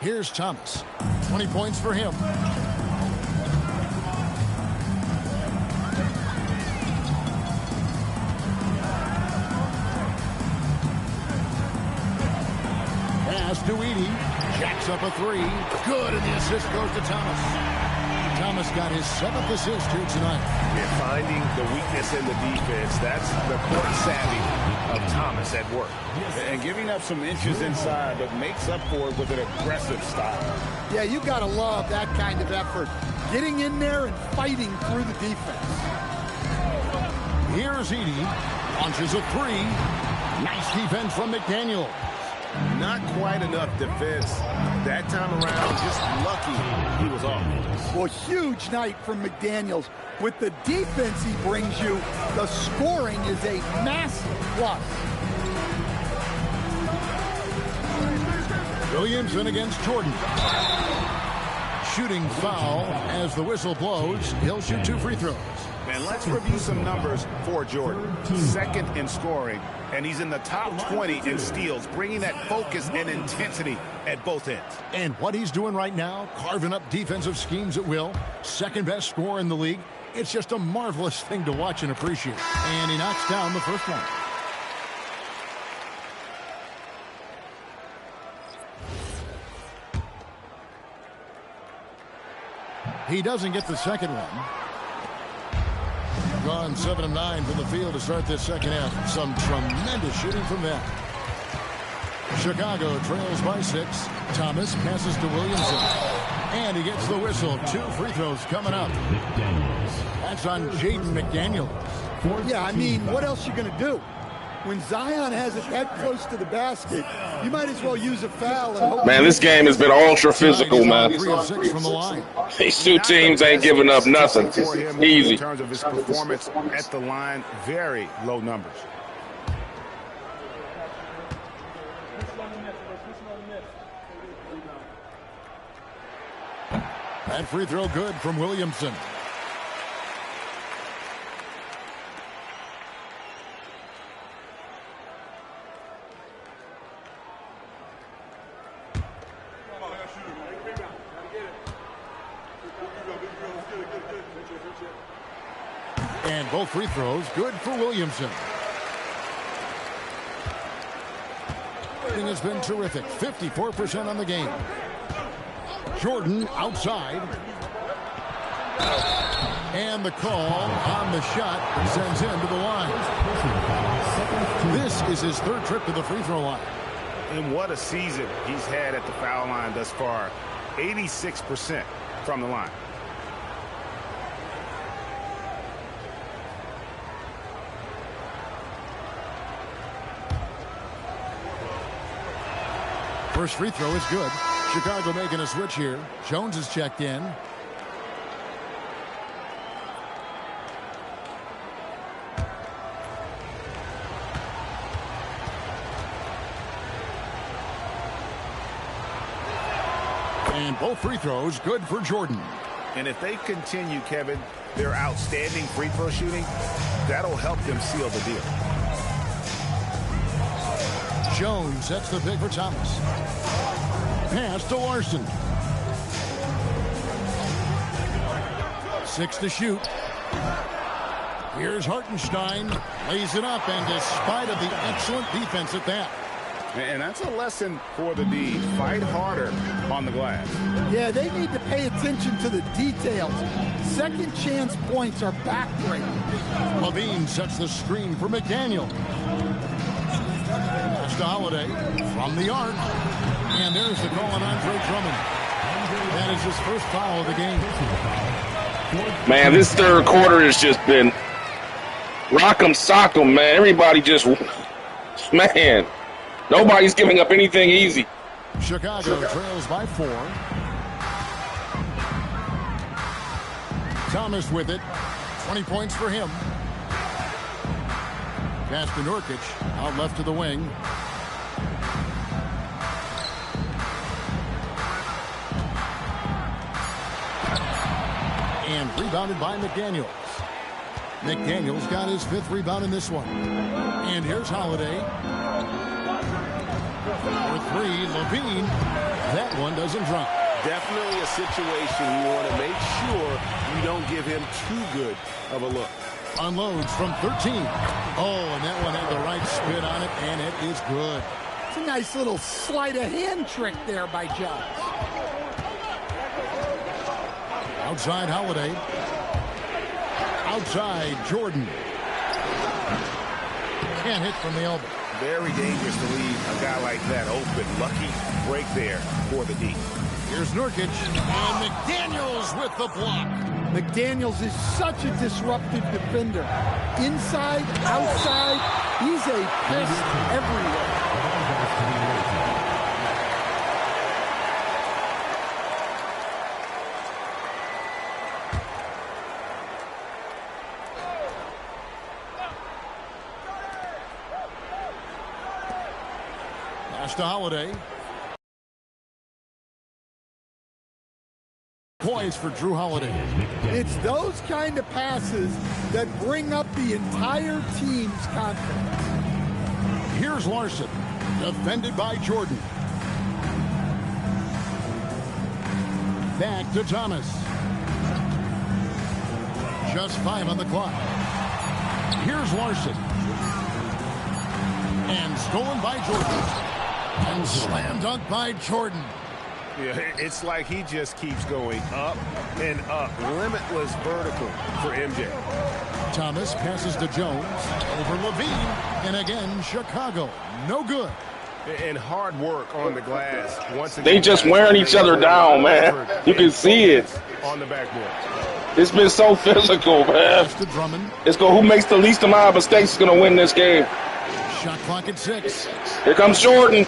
Here's Thomas. 20 points for him. Pass to Edie. Jacks up a 3. Good, and the assist goes to Thomas. Thomas got his 7th assist here tonight. Yeah, finding the weakness in the defense. That's the court savvy of Thomas at work. And giving up some inches inside, but makes up for it with an aggressive style. Yeah, you got to love that kind of effort. Getting in there and fighting through the defense. Here's Edie. Launches a 3. Nice defense from McDaniel. Not quite enough defense that time around. Just lucky he was off. Well, huge night from McDaniels. With the defense he brings you, the scoring is a massive plus. Williamson against Jordan. Shooting foul as the whistle blows. He'll shoot 2 free throws. And let's review some numbers for Jordan. 2nd in scoring, and he's in the top 20 in steals, bringing that focus and intensity at both ends. And what he's doing right now, carving up defensive schemes at will. 2nd best scorer in the league. It's just a marvelous thing to watch and appreciate. And he knocks down the first one. He doesn't get the second one. Gone 7 of 9 from the field to start this second half. Some tremendous shooting from them. Chicago trails by 6. Thomas passes to Williamson. And he gets the whistle. 2 free throws coming up. That's on Jaden McDaniels. Yeah, I mean, what else are you going to do? When Zion has it that close to the basket, you might as well use a foul. And hope Man, this game has been ultra physical, man. 3 of 6 from the line. These 2 teams ain't giving up nothing. For him Easy. in terms of his performance at the line, very low numbers. That free throw good from Williamson. And both free throws good for Williamson. Shooting has been terrific. 54% on the game. Jordan outside. And the call on the shot sends him to the line. This is his 3rd trip to the free throw line. And what a season he's had at the foul line thus far. 86% from the line. First free throw is good. Chicago making a switch here. Jones is checked in. And both free throws good for Jordan. And if they continue, Kevin, their outstanding free throw shooting, that'll help them seal the deal. Jones sets the pick for Thomas. Pass to Larson. 6 to shoot. Here's Hartenstein. Lays it up, and despite of the excellent defense at that. And that's a lesson for the D. Fight harder on the glass. Yeah, they need to pay attention to the details. Second chance points are backbreaking. Levine sets the screen for McDaniel. Pass to Holiday from the arc. And there's the call on Andre Drummond. That is his first foul of the game. Man, this third quarter has just been rock'em sock'em, man. Everybody just, man, nobody's giving up anything easy. Chicago trails by 4. Thomas with it. 20 points for him. Pass to Nurkic. Out left to the wing. And rebounded by McDaniels. McDaniels got his 5th rebound in this one. And here's Holiday. For 3, Levine. That one doesn't drop. Definitely a situation you want to make sure you don't give him too good of a look. Unloads from 13. Oh, and that one had the right spin on it, and it is good. It's a nice little sleight of hand trick there by Jones. Outside Holiday. Outside Jordan. Can't hit from the elbow. Very dangerous to leave a guy like that open. Lucky break there for the D. Here's Nurkic, and McDaniels with the block. McDaniels is such a disruptive defender. Inside, outside, he's a pest everywhere. Pass to Holiday. Poise for Drew Holiday. It's those kind of passes that bring up the entire team's confidence. Here's Larson, defended by Jordan. Back to Thomas. Just 5 on the clock. Here's Larson. And stolen by Jordan. And slam dunk by Jordan. Yeah, it's like he just keeps going up and up. Limitless vertical for MJ. Thomas passes to Jones. Over Levine. And again, Chicago. No good. And hard work on the glass. Once again, They just wearing each other down, man. You can see it. On the backboard. It's been so physical, man. Pass to Drummond. Let's go. Who makes the least amount of mistakes is going to win this game. Shot clock at 6. Here comes Jordan.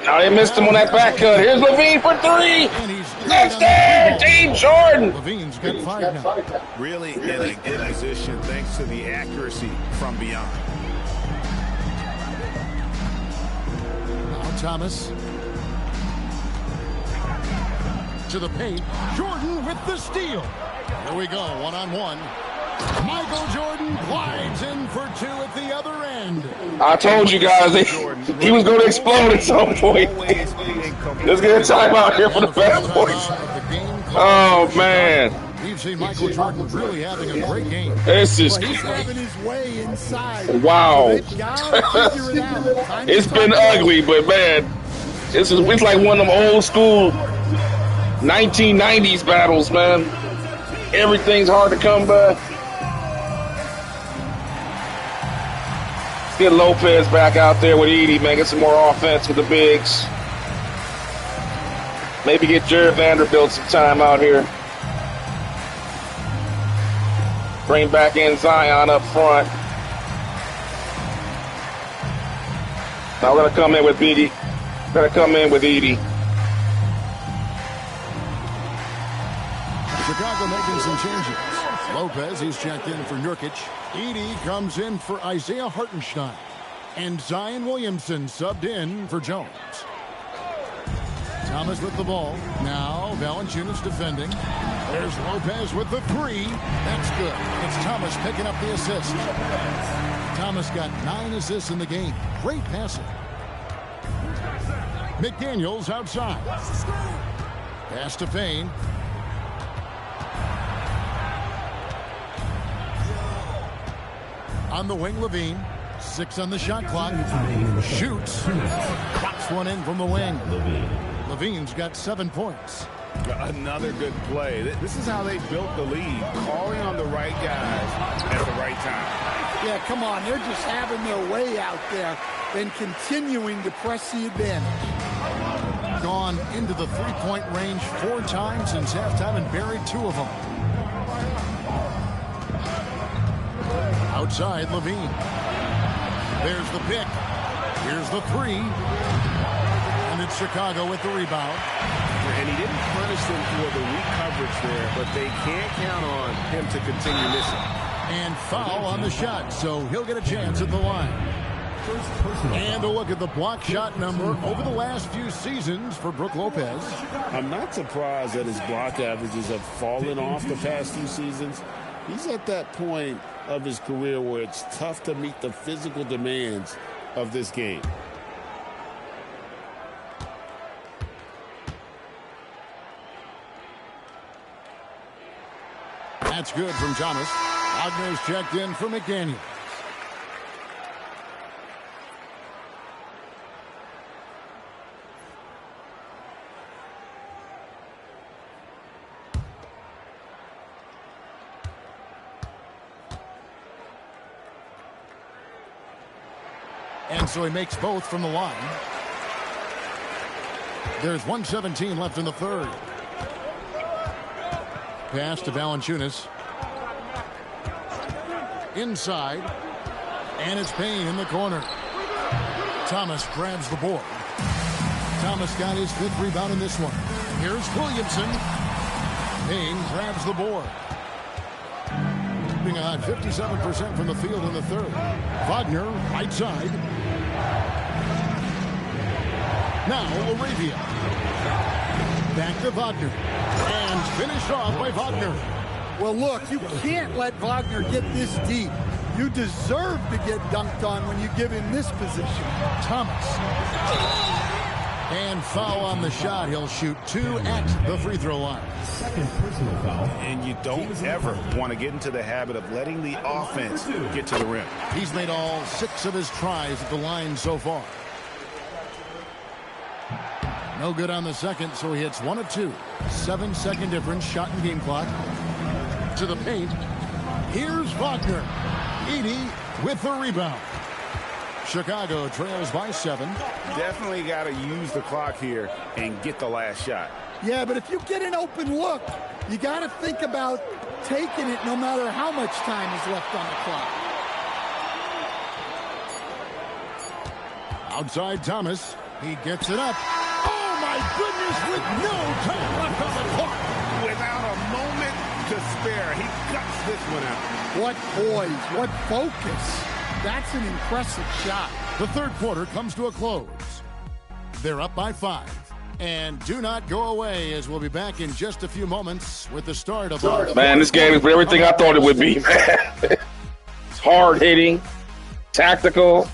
Now they missed him on that back cut. Here's Levine for 3. And he's That's there, Team Jordan. Levine's got 5 now. Really in a good position thanks to the accuracy from beyond. Now Thomas. To the paint. Jordan with the steal. Here we go, one-on-one. Michael Jordan glides in for 2 at the other end. I told you guys he was going to explode at some point. Let's get a timeout here for the fast boys. Oh, man. We've seen Michael Jordan really having a great game. This is He's having his way inside. wow. So gotta figure it out. It's been ugly, but, man, it's like one of them old school 1990s battles, man. Everything's hard to come by. Get Lopez back out there with Edie, man. Get some more offense with the bigs. Maybe get Jared Vanderbilt some time out here. Bring back in Zion up front. Now we're going to come in with Biggie. Gonna come in with Edie. Chicago making some changes. Lopez, he's checked in for Nurkic. Edie comes in for Isiah Hartenstein. And Zion Williamson subbed in for Jones. Thomas with the ball. Now Valanciunas defending. There's Lopez with the three. That's good. It's Thomas picking up the assist. Thomas got 9 assists in the game. Great passing. McDaniels outside. Pass to Payne. On the wing, Levine. 6 on the shot clock. Shoots. Pops one in from the wing. Levine's got 7 points. Another good play. This is how they built the lead, calling on the right guys at the right time. Yeah, come on. They're just having their way out there and continuing to press the advantage. Gone into the three-point range 4 times since halftime and buried 2 of them. Outside, Levine. There's the pick. Here's the three. And it's Chicago with the rebound. And he didn't punish them for the weak coverage there, but they can't count on him to continue missing. And foul on the shot, so he'll get a chance at the line. And a look at the block shot number over the last few seasons for Brook Lopez. I'm not surprised that his block averages have fallen off the past few seasons. He's at that point of his career where it's tough to meet the physical demands of this game. That's good from Thomas. Wagner's checked in for McDaniel. And so he makes both from the line. There's 1:17 left in the third. Pass to Valanciunas. Inside. And it's Payne in the corner. Thomas grabs the board. Thomas got his 5th rebound in this one. Here's Williamson. Payne grabs the board. Being on 57% from the field in the third. Wagner, right side. Now Laravia. Back to Wagner. And finished off by Wagner. Well, look, you can't let Wagner get this deep. You deserve to get dunked on when you give him this position. Thomas. And foul on the shot. He'll shoot 2 at the free throw line. Second personal foul. And you don't ever want to get into the habit of letting the offense get to the rim. He's made all 6 of his tries at the line so far. No good on the second, so he hits 1 of 2. 7-second difference, shot and game clock. To the paint. Here's Wagner. Edie with the rebound. Chicago trails by 7. Definitely got to use the clock here and get the last shot. Yeah, but if you get an open look, you got to think about taking it no matter how much time is left on the clock. Outside Thomas. He gets it up. Oh, my goodness, with no time left on the clock. Without a moment to spare, he cuts this one out. What poise, what focus. That's an impressive shot. The third quarter comes to a close. They're up by 5. And do not go away, as we'll be back in just a few moments with the start of our... Man, this game is everything I thought it would be, man. It's hard hitting, tactical,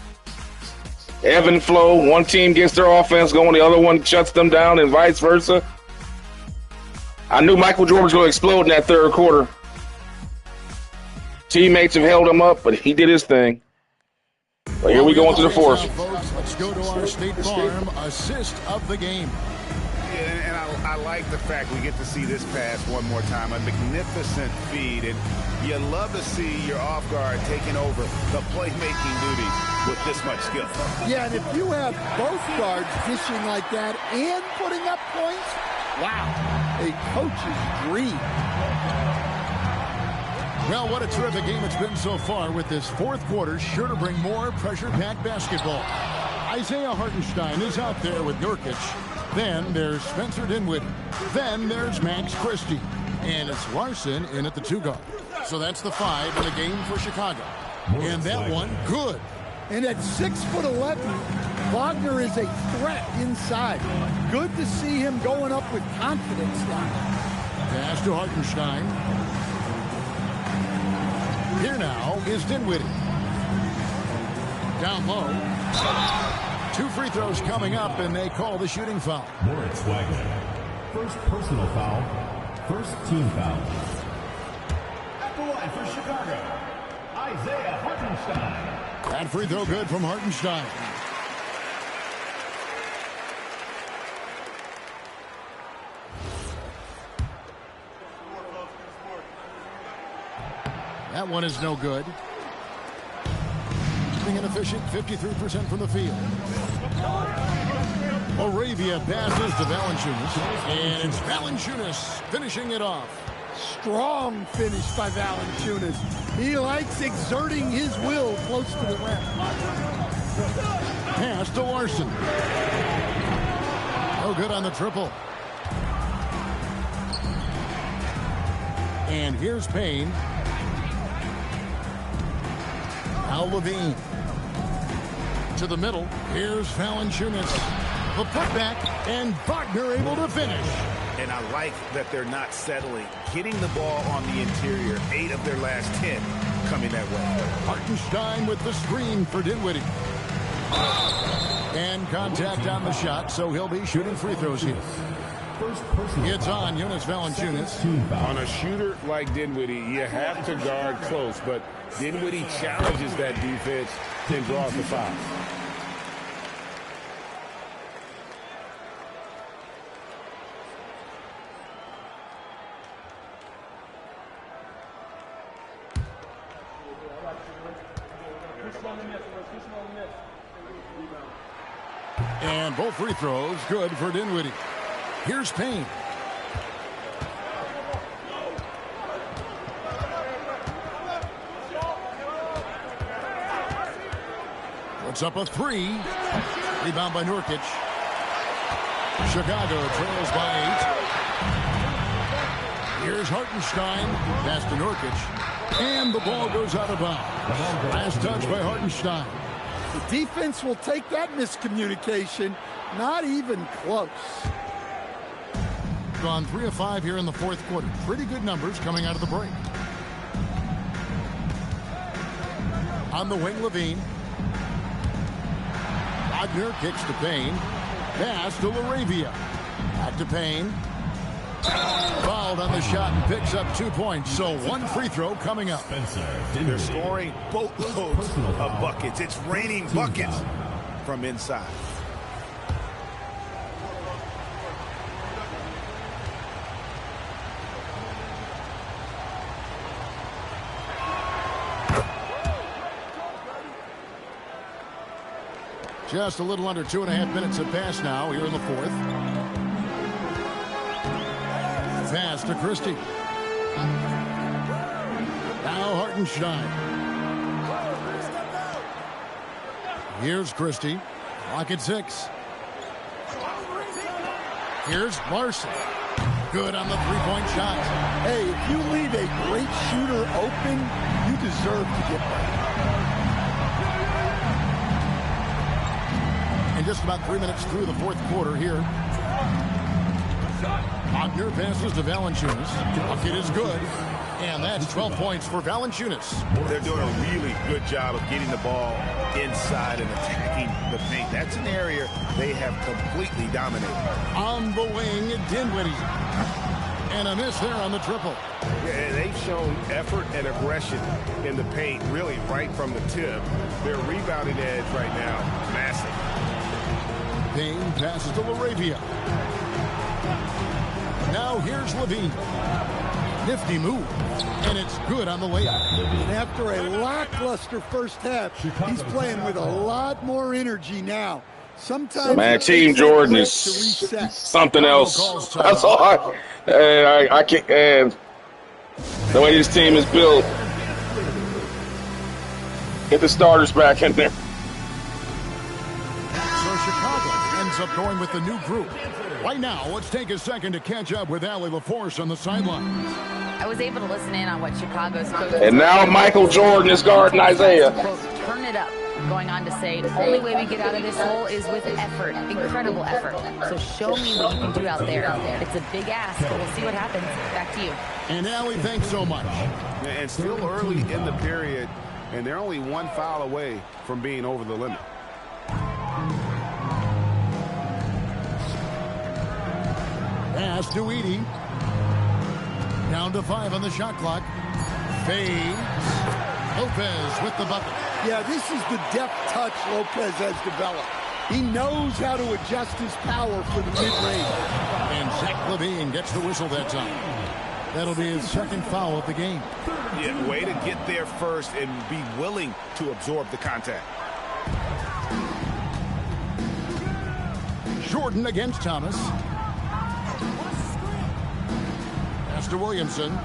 ebb and flow. One team gets their offense going, the other one shuts them down, and vice versa. I knew Michael Jordan was going to explode in that third quarter. Teammates have held him up, but he did his thing. But here we go into the fourth. Let's go to our State Farm assist of the game. Yeah, and I like the fact we get to see this pass one more time. A magnificent feed, and you love to see your off guard taking over the playmaking duties with this much skill. Yeah, and if you have both guards dishing like that and putting up points, wow, a coach's dream. Well, what a terrific game it's been so far, with this fourth quarter sure to bring more pressure-packed basketball. Isiah Hartenstein is out there with Nurkic. Then there's Spencer Dinwiddie. Then there's Max Christie. And it's Larson in at the 2 guard. So that's the 5 in the game for Chicago. And that one, good. And at 6'11", Wagner is a threat inside. Good to see him going up with confidence now. Pass to Hartenstein. Here now is Dinwiddie. Down low. 2 free throws coming up, and they call the shooting foul. Moritz Wagner. First personal foul. First team foul. At the line for Chicago, Isiah Hartenstein. That free throw good from Hartenstein. That one is no good. Being inefficient, 53% from the field. Moravia passes to Valanciunas, and it's Valanciunas finishing it off. Strong finish by Valanciunas. He likes exerting his will close to the rim. Pass to Larson. No good on the triple. And here's Payne. Now Levine. To the middle. Here's Valanciunas. The putback, and Wagner able to finish. And I like that they're not settling. Getting the ball on the interior, 8 of their last 10 coming that way. Hartenstein with the screen for Dinwiddie. And contact on the shot, so he'll be shooting free throws here. It's on Jonas Valanciunas. On a shooter like Dinwiddie, you have to guard close, but Dinwiddie challenges that defense and draws the foul. And both free throws good for Dinwiddie. Here's Payne. Puts up a 3. Rebound by Nurkic. Chicago trails by 8. Here's Hartenstein. Pass to Nurkic. And the ball goes out of bounds. Last touch by Hartenstein. The defense will take that miscommunication. Not even close. Gone 3 of 5 here in the fourth quarter. Pretty good numbers coming out of the break. On the wing, Levine. Wagner kicks to Payne. Pass to Laravia. Back to Payne. Fouled on the shot and picks up 2 points. So 1 free throw coming up. They're scoring boatloads of buckets. It's raining buckets from inside. Just a little under 2.5 minutes have passed now here in the fourth. Pass to Christie. Now Hartenstein. Here's Christie. Clock at 6. Here's Larson. Good on the 3-point shot. Hey, if you leave a great shooter open, you deserve to get that. And just about 3 minutes through the fourth quarter here. Wagner passes to Valanciunas. Bucket is good. And that's 12 points for Valanciunas. They're doing a really good job of getting the ball inside and attacking the paint. That's an area they have completely dominated. On the wing, Dinwiddie. And a miss there on the triple. Yeah, they've shown effort and aggression in the paint, really right from the tip. Their rebounding edge right now, massive. Payne passes to Laravia. Now here's Levine. Nifty move. And it's good on the layup. And after a lackluster first half, he's playing with a lot more energy now. Sometimes, man, Team Jordan is something else. That's all I can't. And the way this team is built, get the starters back in there. toss-up going with the new group. Right now, let's take a second to catch up with Allie LaForce on the sidelines. I was able to listen in on what Chicago's coach. And now Michael Jordan is guarding Isiah. Quote, turn it up. Going on to say, the only way we get out of this hole is with effort, incredible effort. So show me what you can do out there. It's a big ask, but we'll see what happens. Back to you. And Allie, thanks so much. And still early in the period, and they're only one foul away from being over the limit. Pass to Edie. Down to 5 on the shot clock. Fades. Lopez with the bucket. Yeah, this is the deft touch Lopez has developed. He knows how to adjust his power for the mid-range. And Zach Levine gets the whistle that time. That'll be his second foul of the game. Yeah, way to get there first and be willing to absorb the contact. Jordan against Thomas. Pass to Williamson.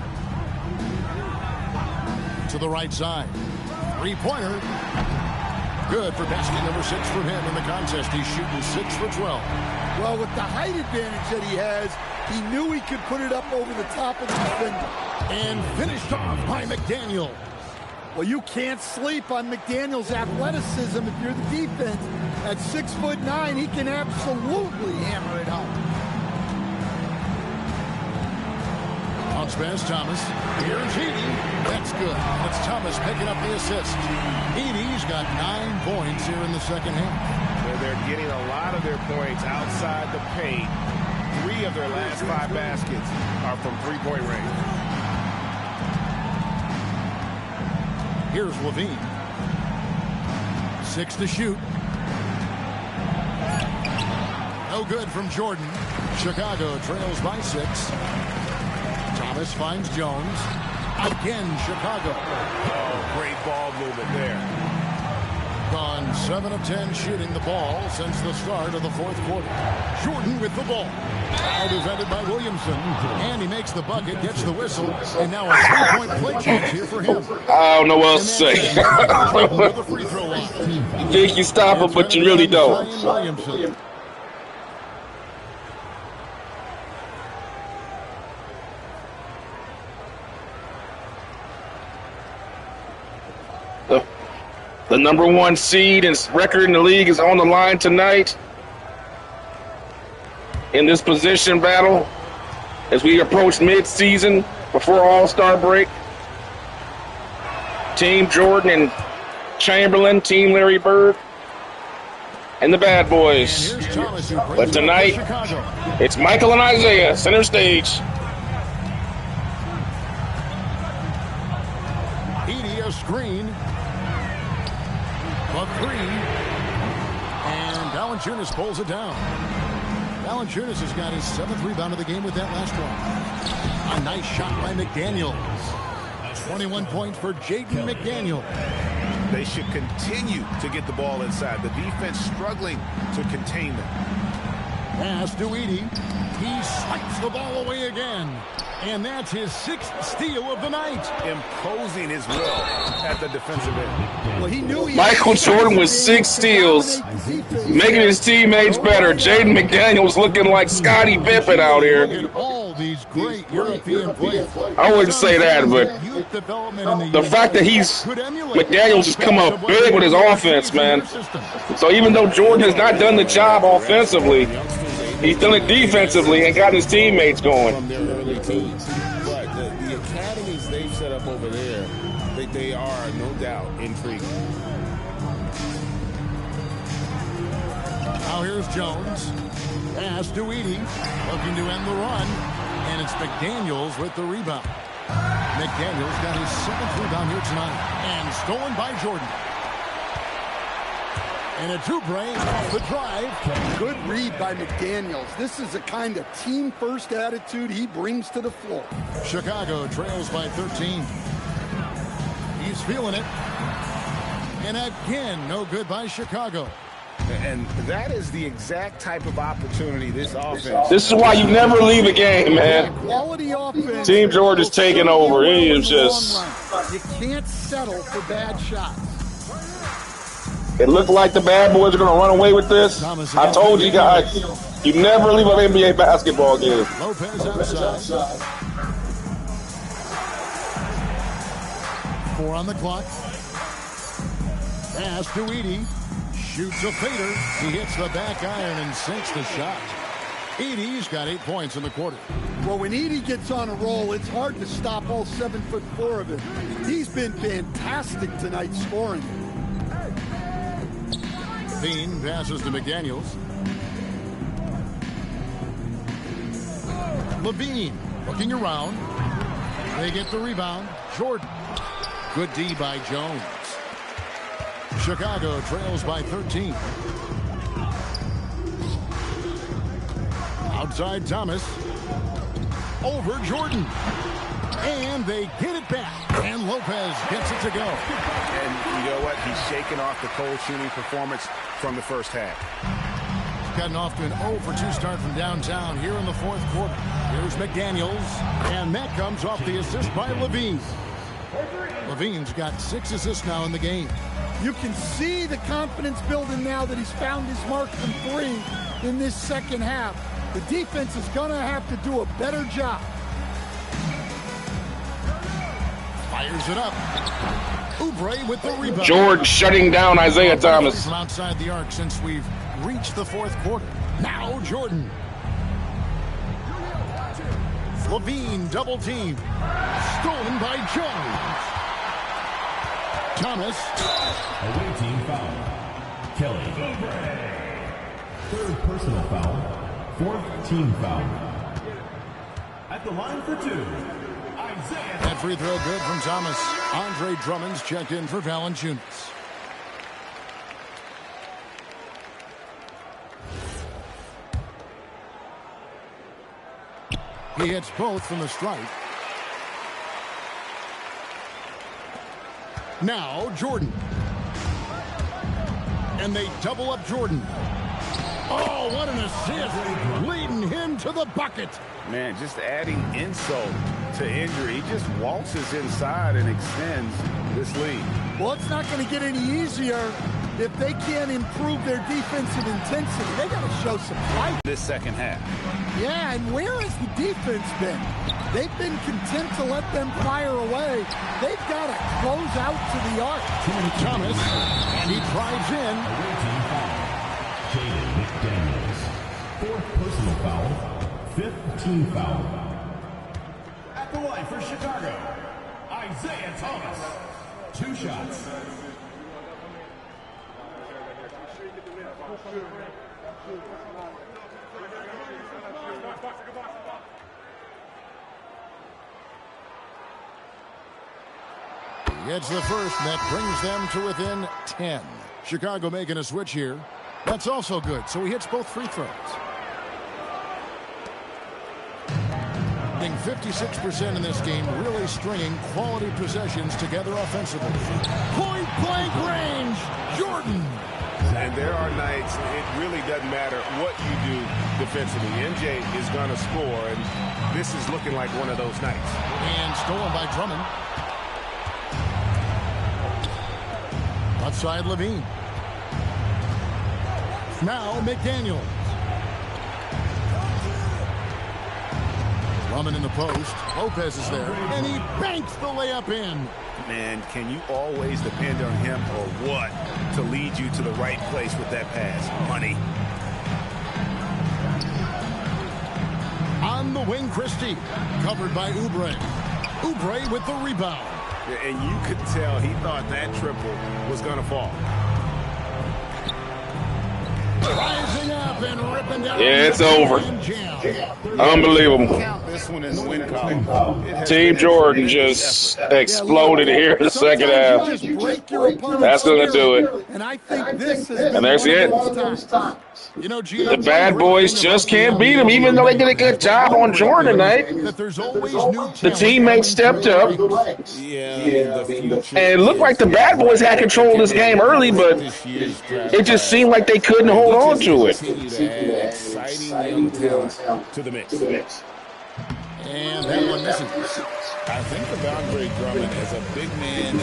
To the right side. Three-pointer. Good for basket number 6 from him in the contest. He's shooting 6 for 12. Well, with the height advantage that he has, he knew he could put it up over the top of the defender. And finished off by McDaniel. Well, you can't sleep on McDaniel's athleticism if you're the defense. At 6'9", he can absolutely hammer it home. Bounce pass, Thomas. Here's Edie. That's good. That's Thomas picking up the assist. Edie's got 9 points here in the second half. They're getting a lot of their points outside the paint. 3 of their last 5 baskets are from three-point range. Here's Levine. 6 to shoot. No good from Jordan. Chicago trails by 6. Thomas finds Jones. Again, Chicago. Oh, great ball movement there. Gone 7 of 10 shooting the ball since the start of the fourth quarter. Jordan with the ball. Now defended by Williamson. And he makes the bucket, gets the whistle, and now a 3-point play chance here for him. I don't know what else to say. You think you stop him, but you really don't. The number 1 seed and record in the league is on the line tonight in this position battle as we approach mid-season before All-Star break. Team Jordan and Chamberlain, Team Larry Bird, and the Bad Boys. But tonight, it's Michael and Isiah, center stage. Edie a screen. A 3. And Valanciunas pulls it down. Valanciunas has got his 7th rebound of the game with that last one. A nice shot by McDaniels. 21 points for Jaden McDaniel. They should continue to get the ball inside. The defense struggling to contain them. Pass to Edie. He swipes the ball away again. And that's his 6th steal of the night. Imposing his will at the defensive end. Well, he knew Michael Jordan with 6 steals, making his teammates better. Jaden McDaniels looking like Scottie Pippen out here. All these great European players. I wouldn't say that, but the fact that McDaniels has come up big with his offense, man. So even though Jordan has not done the job offensively, he's done it defensively and got his teammates going. From their early teams. But the academies they've set up over there, they are, no doubt, intriguing. Now here's Jones. Pass to Edie. Looking to end the run. And it's McDaniels with the rebound. McDaniels got his 7th rebound here tonight. And stolen by Jordan. And a two-brain off the drive. Good read by McDaniels. This is the kind of team-first attitude he brings to the floor. Chicago trails by 13. He's feeling it. And again, no good by Chicago. And that is the exact type of opportunity this offense. This is why you never leave a game, man. Quality offense. Team Jordan's taking over. He is just... You can't settle for bad shots. It looked like the bad boys are going to run away with this. I told you guys, you never leave an NBA basketball game. Lopez outside. 4 on the clock. Pass to Edey. Shoots a fader. He hits the back iron and sinks the shot. Edey's got 8 points in the quarter. Well, when Edey gets on a roll, it's hard to stop all 7'4" of him. He's been fantastic tonight scoring. Bean passes to McDaniels. Levine looking around. They get the rebound. Jordan. Good D by Jones. Chicago trails by 13. Outside Thomas. Over Jordan. And they get it back. And Lopez gets it to go. And you know what? He's shaking off the cold shooting performance from the first half. He's gotten off to an 0-for-2 start from downtown here in the fourth quarter. Here's McDaniels. And that comes off the assist by Levine. Levine's got 6 assists now in the game. You can see the confidence building now that he's found his mark from 3 in this second half. The defense is going to have to do a better job. Fires it up. Oubre with the rebound. George shutting down Isiah Thomas. From outside the arc since we've reached the fourth quarter. Now Jordan. Levine double team. Stolen by Jones. Thomas. Away team foul. Kelly. Third personal foul. Fourth team foul. At the line for 2, Isiah. That free throw good from Thomas. Andre Drummond's checked in for Valanciunas. He hits both from the stripe. Now Jordan. And they double up Jordan. Oh, what an assist. Leading him to the bucket. Man, just adding insult to injury. He just waltzes inside and extends this lead. Well, it's not going to get any easier if they can't improve their defensive intensity. They got to show some fight. This second half. Yeah, and where has the defense been? They've been content to let them fire away. They've got to close out to the arc. Thomas, and he drives in. Jaden McDaniels. Fourth personal foul. Fifth team foul. At the line for Chicago, Isiah Thomas. 2 shots. Gets the first, and that brings them to within 10. Chicago making a switch here. That's also good, so he hits both free throws. 56% in this game, really stringing quality possessions together offensively. Point-blank range, Jordan. And there are nights it really doesn't matter what you do defensively. MJ is going to score, and this is looking like one of those nights. And stolen by Drummond. Outside Levine. Now McDaniels. Drummond in the post. Lopez is there. And he banks the layup in. Man, can you always depend on him or what to lead you to the right place with that pass? Money. On the wing, Christie. Covered by Oubre. Oubre with the rebound. And you could tell he thought that triple was going to fall. Rising up and ripping down. Yeah, it's over. Unbelievable. Count this one in the win column. Team Jordan just exploded here in the second half. That's going to do it. And I think this is. And there's it. You know, The bad boys just can't beat him, even though they did a good job on Jordan tonight. The teammates stepped up. And it looked like the bad boys had control of this game early, but it just seemed like they couldn't hold on to it. Exciting young talent to the mix. And that one misses. I think about Andre Drummond as a big man.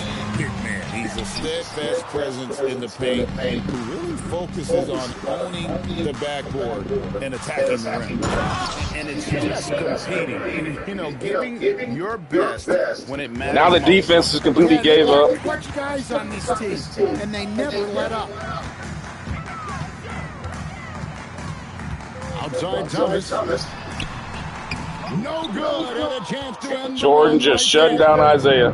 He's a steadfast presence in the paint who really focuses on owning the backboard and attacking the rim. And it's just competing, giving your best when it matters. Now the defense has completely gave up. Clutch guys on this team, and they never let up. Outside Thomas. No good, and a chance to end. Jordan just shutting down Isiah.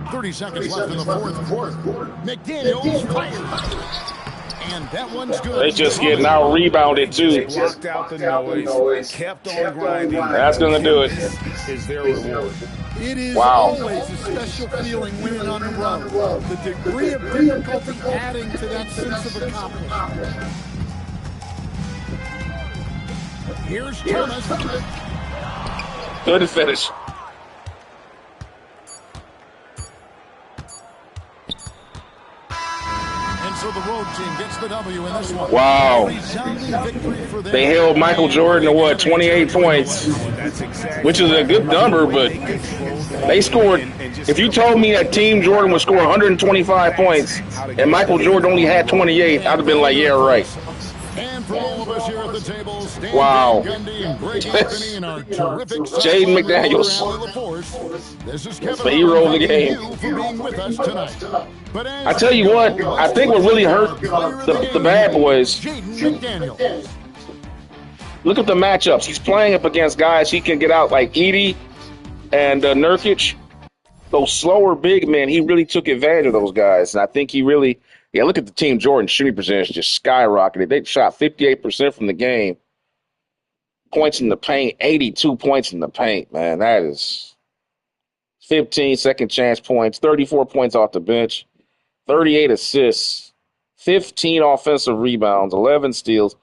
30 seconds left in the fourth. McDaniels fires. And that one's good. They just getting out rebounded too. Blocked out the noise, kept on grinding. That's going to do it. Is their reward. It is always a special feeling winning on the road. The degree of difficulty adding to that sense of accomplishment. Here's Thomas. Good finish. And so the road team gets the W in this one. Wow. They held Michael Jordan to what, 28 points, which is a good number, but they scored. If you told me that Team Jordan would score 125 points and Michael Jordan only had 28, I'd have been like, yeah, right. And for all of us here at the table, Stan wow. Jaden McDaniels. This is Kevin the hero of the game. I tell you what, I think what really hurt the bad boys. Look at the matchups. He's playing up against guys he can get out like Edey and Nurkic. Those slower big men, he really took advantage of those guys. And I think he really, look at the Team Jordan shooting percentage just skyrocketed. They shot 58% from the game. Points in the paint, 82 points in the paint, man. That is 15 second chance points, 34 points off the bench, 38 assists, 15 offensive rebounds, 11 steals.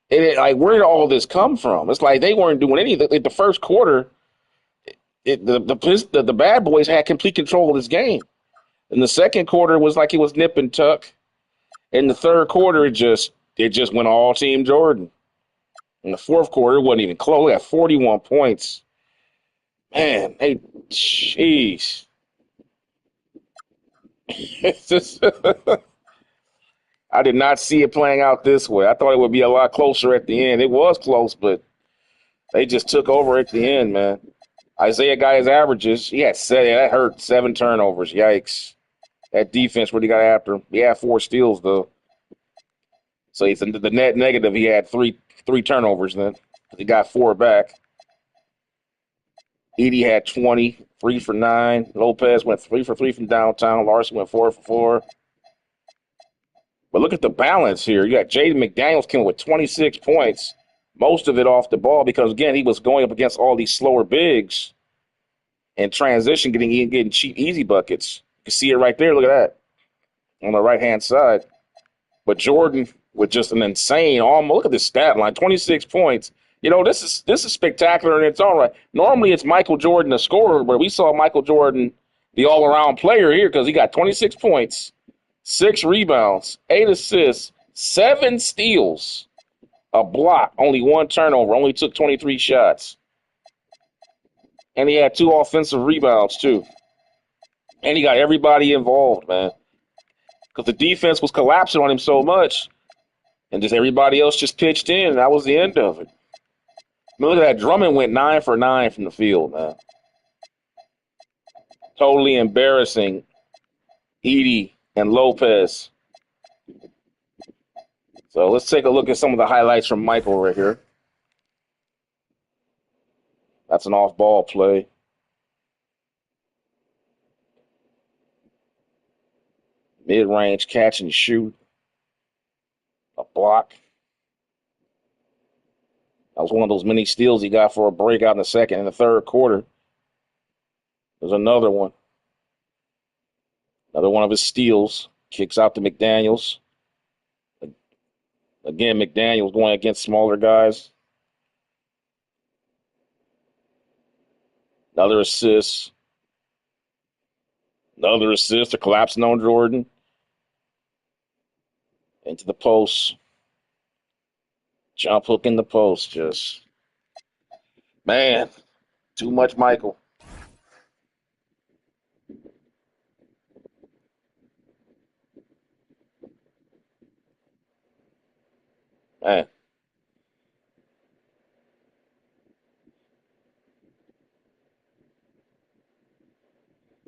Like, where did all this come from? It's like they weren't doing anything. In the first quarter, the bad boys had complete control of this game. In the second quarter, it was like it was nip and tuck. In the third quarter, it just went all Team Jordan. In the fourth quarter, it wasn't even close. They had 41 points. Man, jeez. It's just I did not see it playing out this way. I thought it would be a lot closer at the end. It was close, but they just took over at the end, man. Isiah got his averages. He had that hurt 7 turnovers. Yikes. That defense really got after him. He had 4 steals, though. So he's the net negative. He had three turnovers then. He got 4 back. Edey had 20, 3 for 9. Lopez went 3 for 3 from downtown. Larson went 4 for 4. But look at the balance here. You got Jaden McDaniels came with 26 points, most of it off the ball because, again, he was going up against all these slower bigs and transition, getting cheap, easy buckets. You can see it right there. Look at that on the right-hand side. But Jordan with just an insane look at this stat line, 26 points. This is spectacular in its own right. Normally it's Michael Jordan, the scorer, but we saw Michael Jordan, the all-around player here because he got 26 points, 6 rebounds, 8 assists, 7 steals, a block, only 1 turnover, only took 23 shots. And he had 2 offensive rebounds, too. And he got everybody involved, man. Because the defense was collapsing on him so much. And just everybody else just pitched in, and that was the end of it. Look at that. Drummond went 9 for 9 from the field, man. Totally embarrassing Edey and Lopez. So let's take a look at some of the highlights from Michael right here. That's an off-ball play. Mid-range catch and shoot. A block. That was one of those mini steals he got for a breakout in the second and the third quarter. There's another one. Another one of his steals. Kicks out to McDaniels. Again, McDaniels going against smaller guys. Another assist. Another assist. They're collapsing on Jordan. Into the post. Jump hook in the post. Just, man, too much Michael. Man.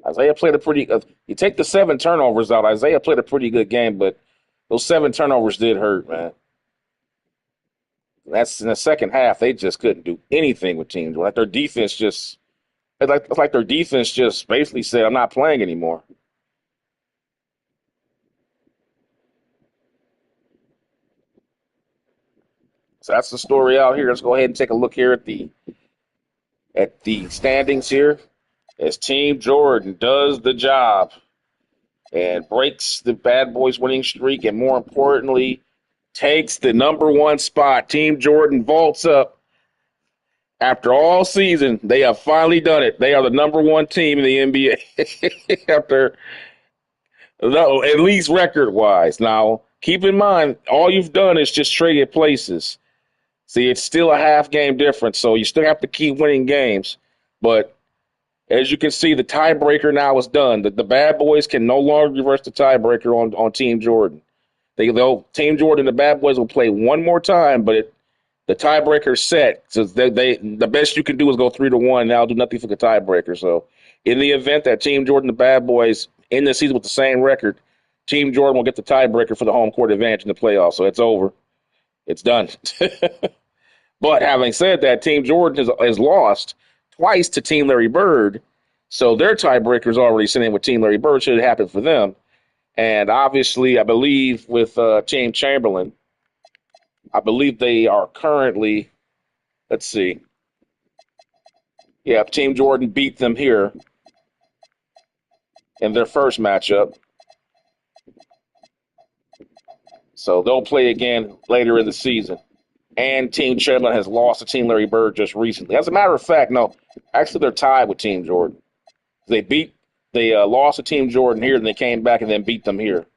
Isaiah played a pretty. You take the 7 turnovers out. Isaiah played a pretty good game, but those 7 turnovers did hurt, man. That's in the second half. They just couldn't do anything with teams. Like their defense just, it's like their defense just basically said, "I'm not playing anymore." So that's the story out here. Let's go ahead and take a look here at the standings here as Team Jordan does the job and breaks the Bad Boys winning streak, and more importantly, takes the #1 spot. Team Jordan vaults up. After all season, they have finally done it. They are the #1 team in the NBA after, no, at least record-wise. Now, keep in mind, all you've done is just traded places. See, it's still a half game difference, so you still have to keep winning games. But as you can see, the tiebreaker now is done. The Bad Boys can no longer reverse the tiebreaker on Team Jordan. Team Jordan and the Bad Boys will play one more time, but the tiebreaker's set. So the best you can do is go 3-1. Now do nothing for the tiebreaker. So in the event that Team Jordan and the Bad Boys end the season with the same record, Team Jordan will get the tiebreaker for the home court advantage in the playoffs. So it's over. It's done. But having said that, Team Jordan has lost twice to Team Larry Bird. So their tiebreaker is already sitting with Team Larry Bird. Should it happen for them? And obviously, I believe with Team Chamberlain, I believe they are currently, let's see. Yeah, Team Jordan beat them here in their first matchup. So they'll play again later in the season. And Team Chamberlain has lost to Team Larry Bird just recently. As a matter of fact, no, actually they're tied with Team Jordan. They lost to Team Jordan here, and they came back and then beat them here.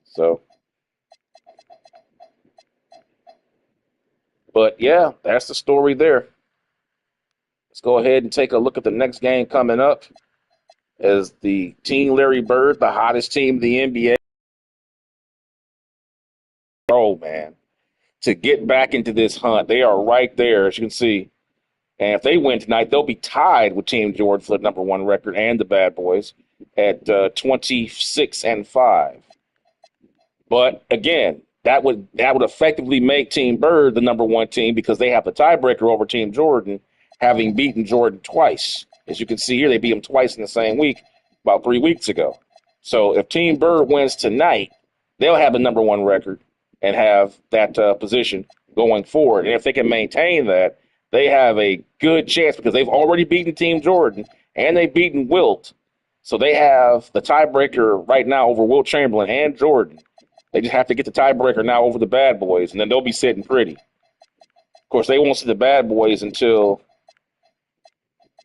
So, but yeah, that's the story there. Let's go ahead and take a look at the next game coming up as the Team Larry Bird, the hottest team in the NBA. Oh, man. To get back into this hunt. They are right there, as you can see. And if they win tonight, they'll be tied with Team Jordan for the #1 record and the Bad Boys at 26-5. But again, that would effectively make Team Bird the #1 team because they have the tiebreaker over Team Jordan, having beaten Jordan twice. As you can see here, they beat him twice in the same week, about 3 weeks ago. So if Team Bird wins tonight, they'll have the #1 record and have that position going forward. And if they can maintain that, they have a good chance because they've already beaten Team Jordan and they've beaten Wilt. So they have the tiebreaker right now over Wilt Chamberlain and Jordan. They just have to get the tiebreaker now over the Bad Boys, and then they'll be sitting pretty. Of course, they won't see the Bad Boys until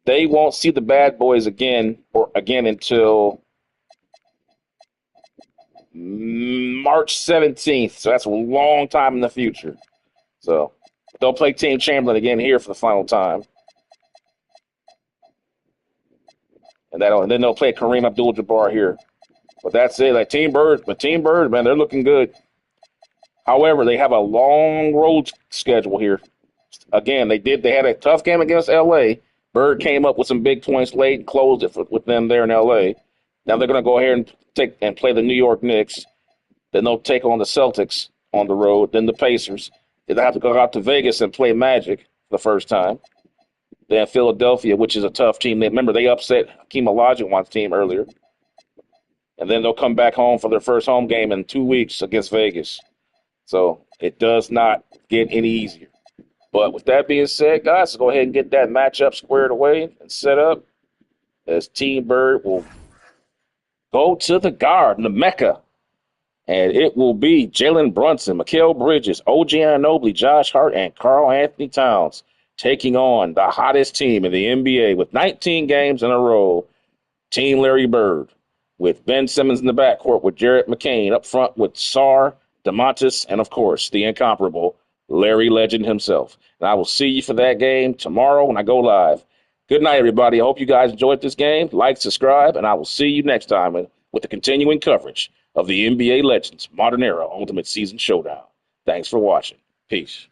until March 17th. So that's a long time in the future. So they'll play Team Chamberlain again here for the final time. And then they'll play Kareem Abdul-Jabbar here. But that's it. Like Team Bird, man, they're looking good. However, they have a long road schedule here. Again, they had a tough game against LA. Bird came up with some big points late and closed it with them there in LA. Now they're going to go ahead and play the New York Knicks. Then they'll take on the Celtics on the road, then the Pacers. Then they'll have to go out to Vegas and play Magic for the first time. Then Philadelphia, which is a tough team. Remember, they upset Hakeem Olajuwon's team earlier. And then they'll come back home for their first home game in 2 weeks against Vegas. So it does not get any easier. But with that being said, guys, let's go ahead and get that matchup squared away and set up as Team Bird will go to the Garden, the Mecca. And it will be Jalen Brunson, Mikal Bridges, OG Anunoby, Josh Hart, and Karl Anthony Towns taking on the hottest team in the NBA with 19 games in a row, Team Larry Bird, with Ben Simmons in the backcourt with Jarrett McCain up front with Sarr DeMontis, and, of course, the incomparable Larry Legend himself. And I will see you for that game tomorrow when I go live. Good night, everybody. I hope you guys enjoyed this game. Like, subscribe, and I will see you next time with the continuing coverage of the NBA Legends Modern Era Ultimate Season Showdown. Thanks for watching. Peace.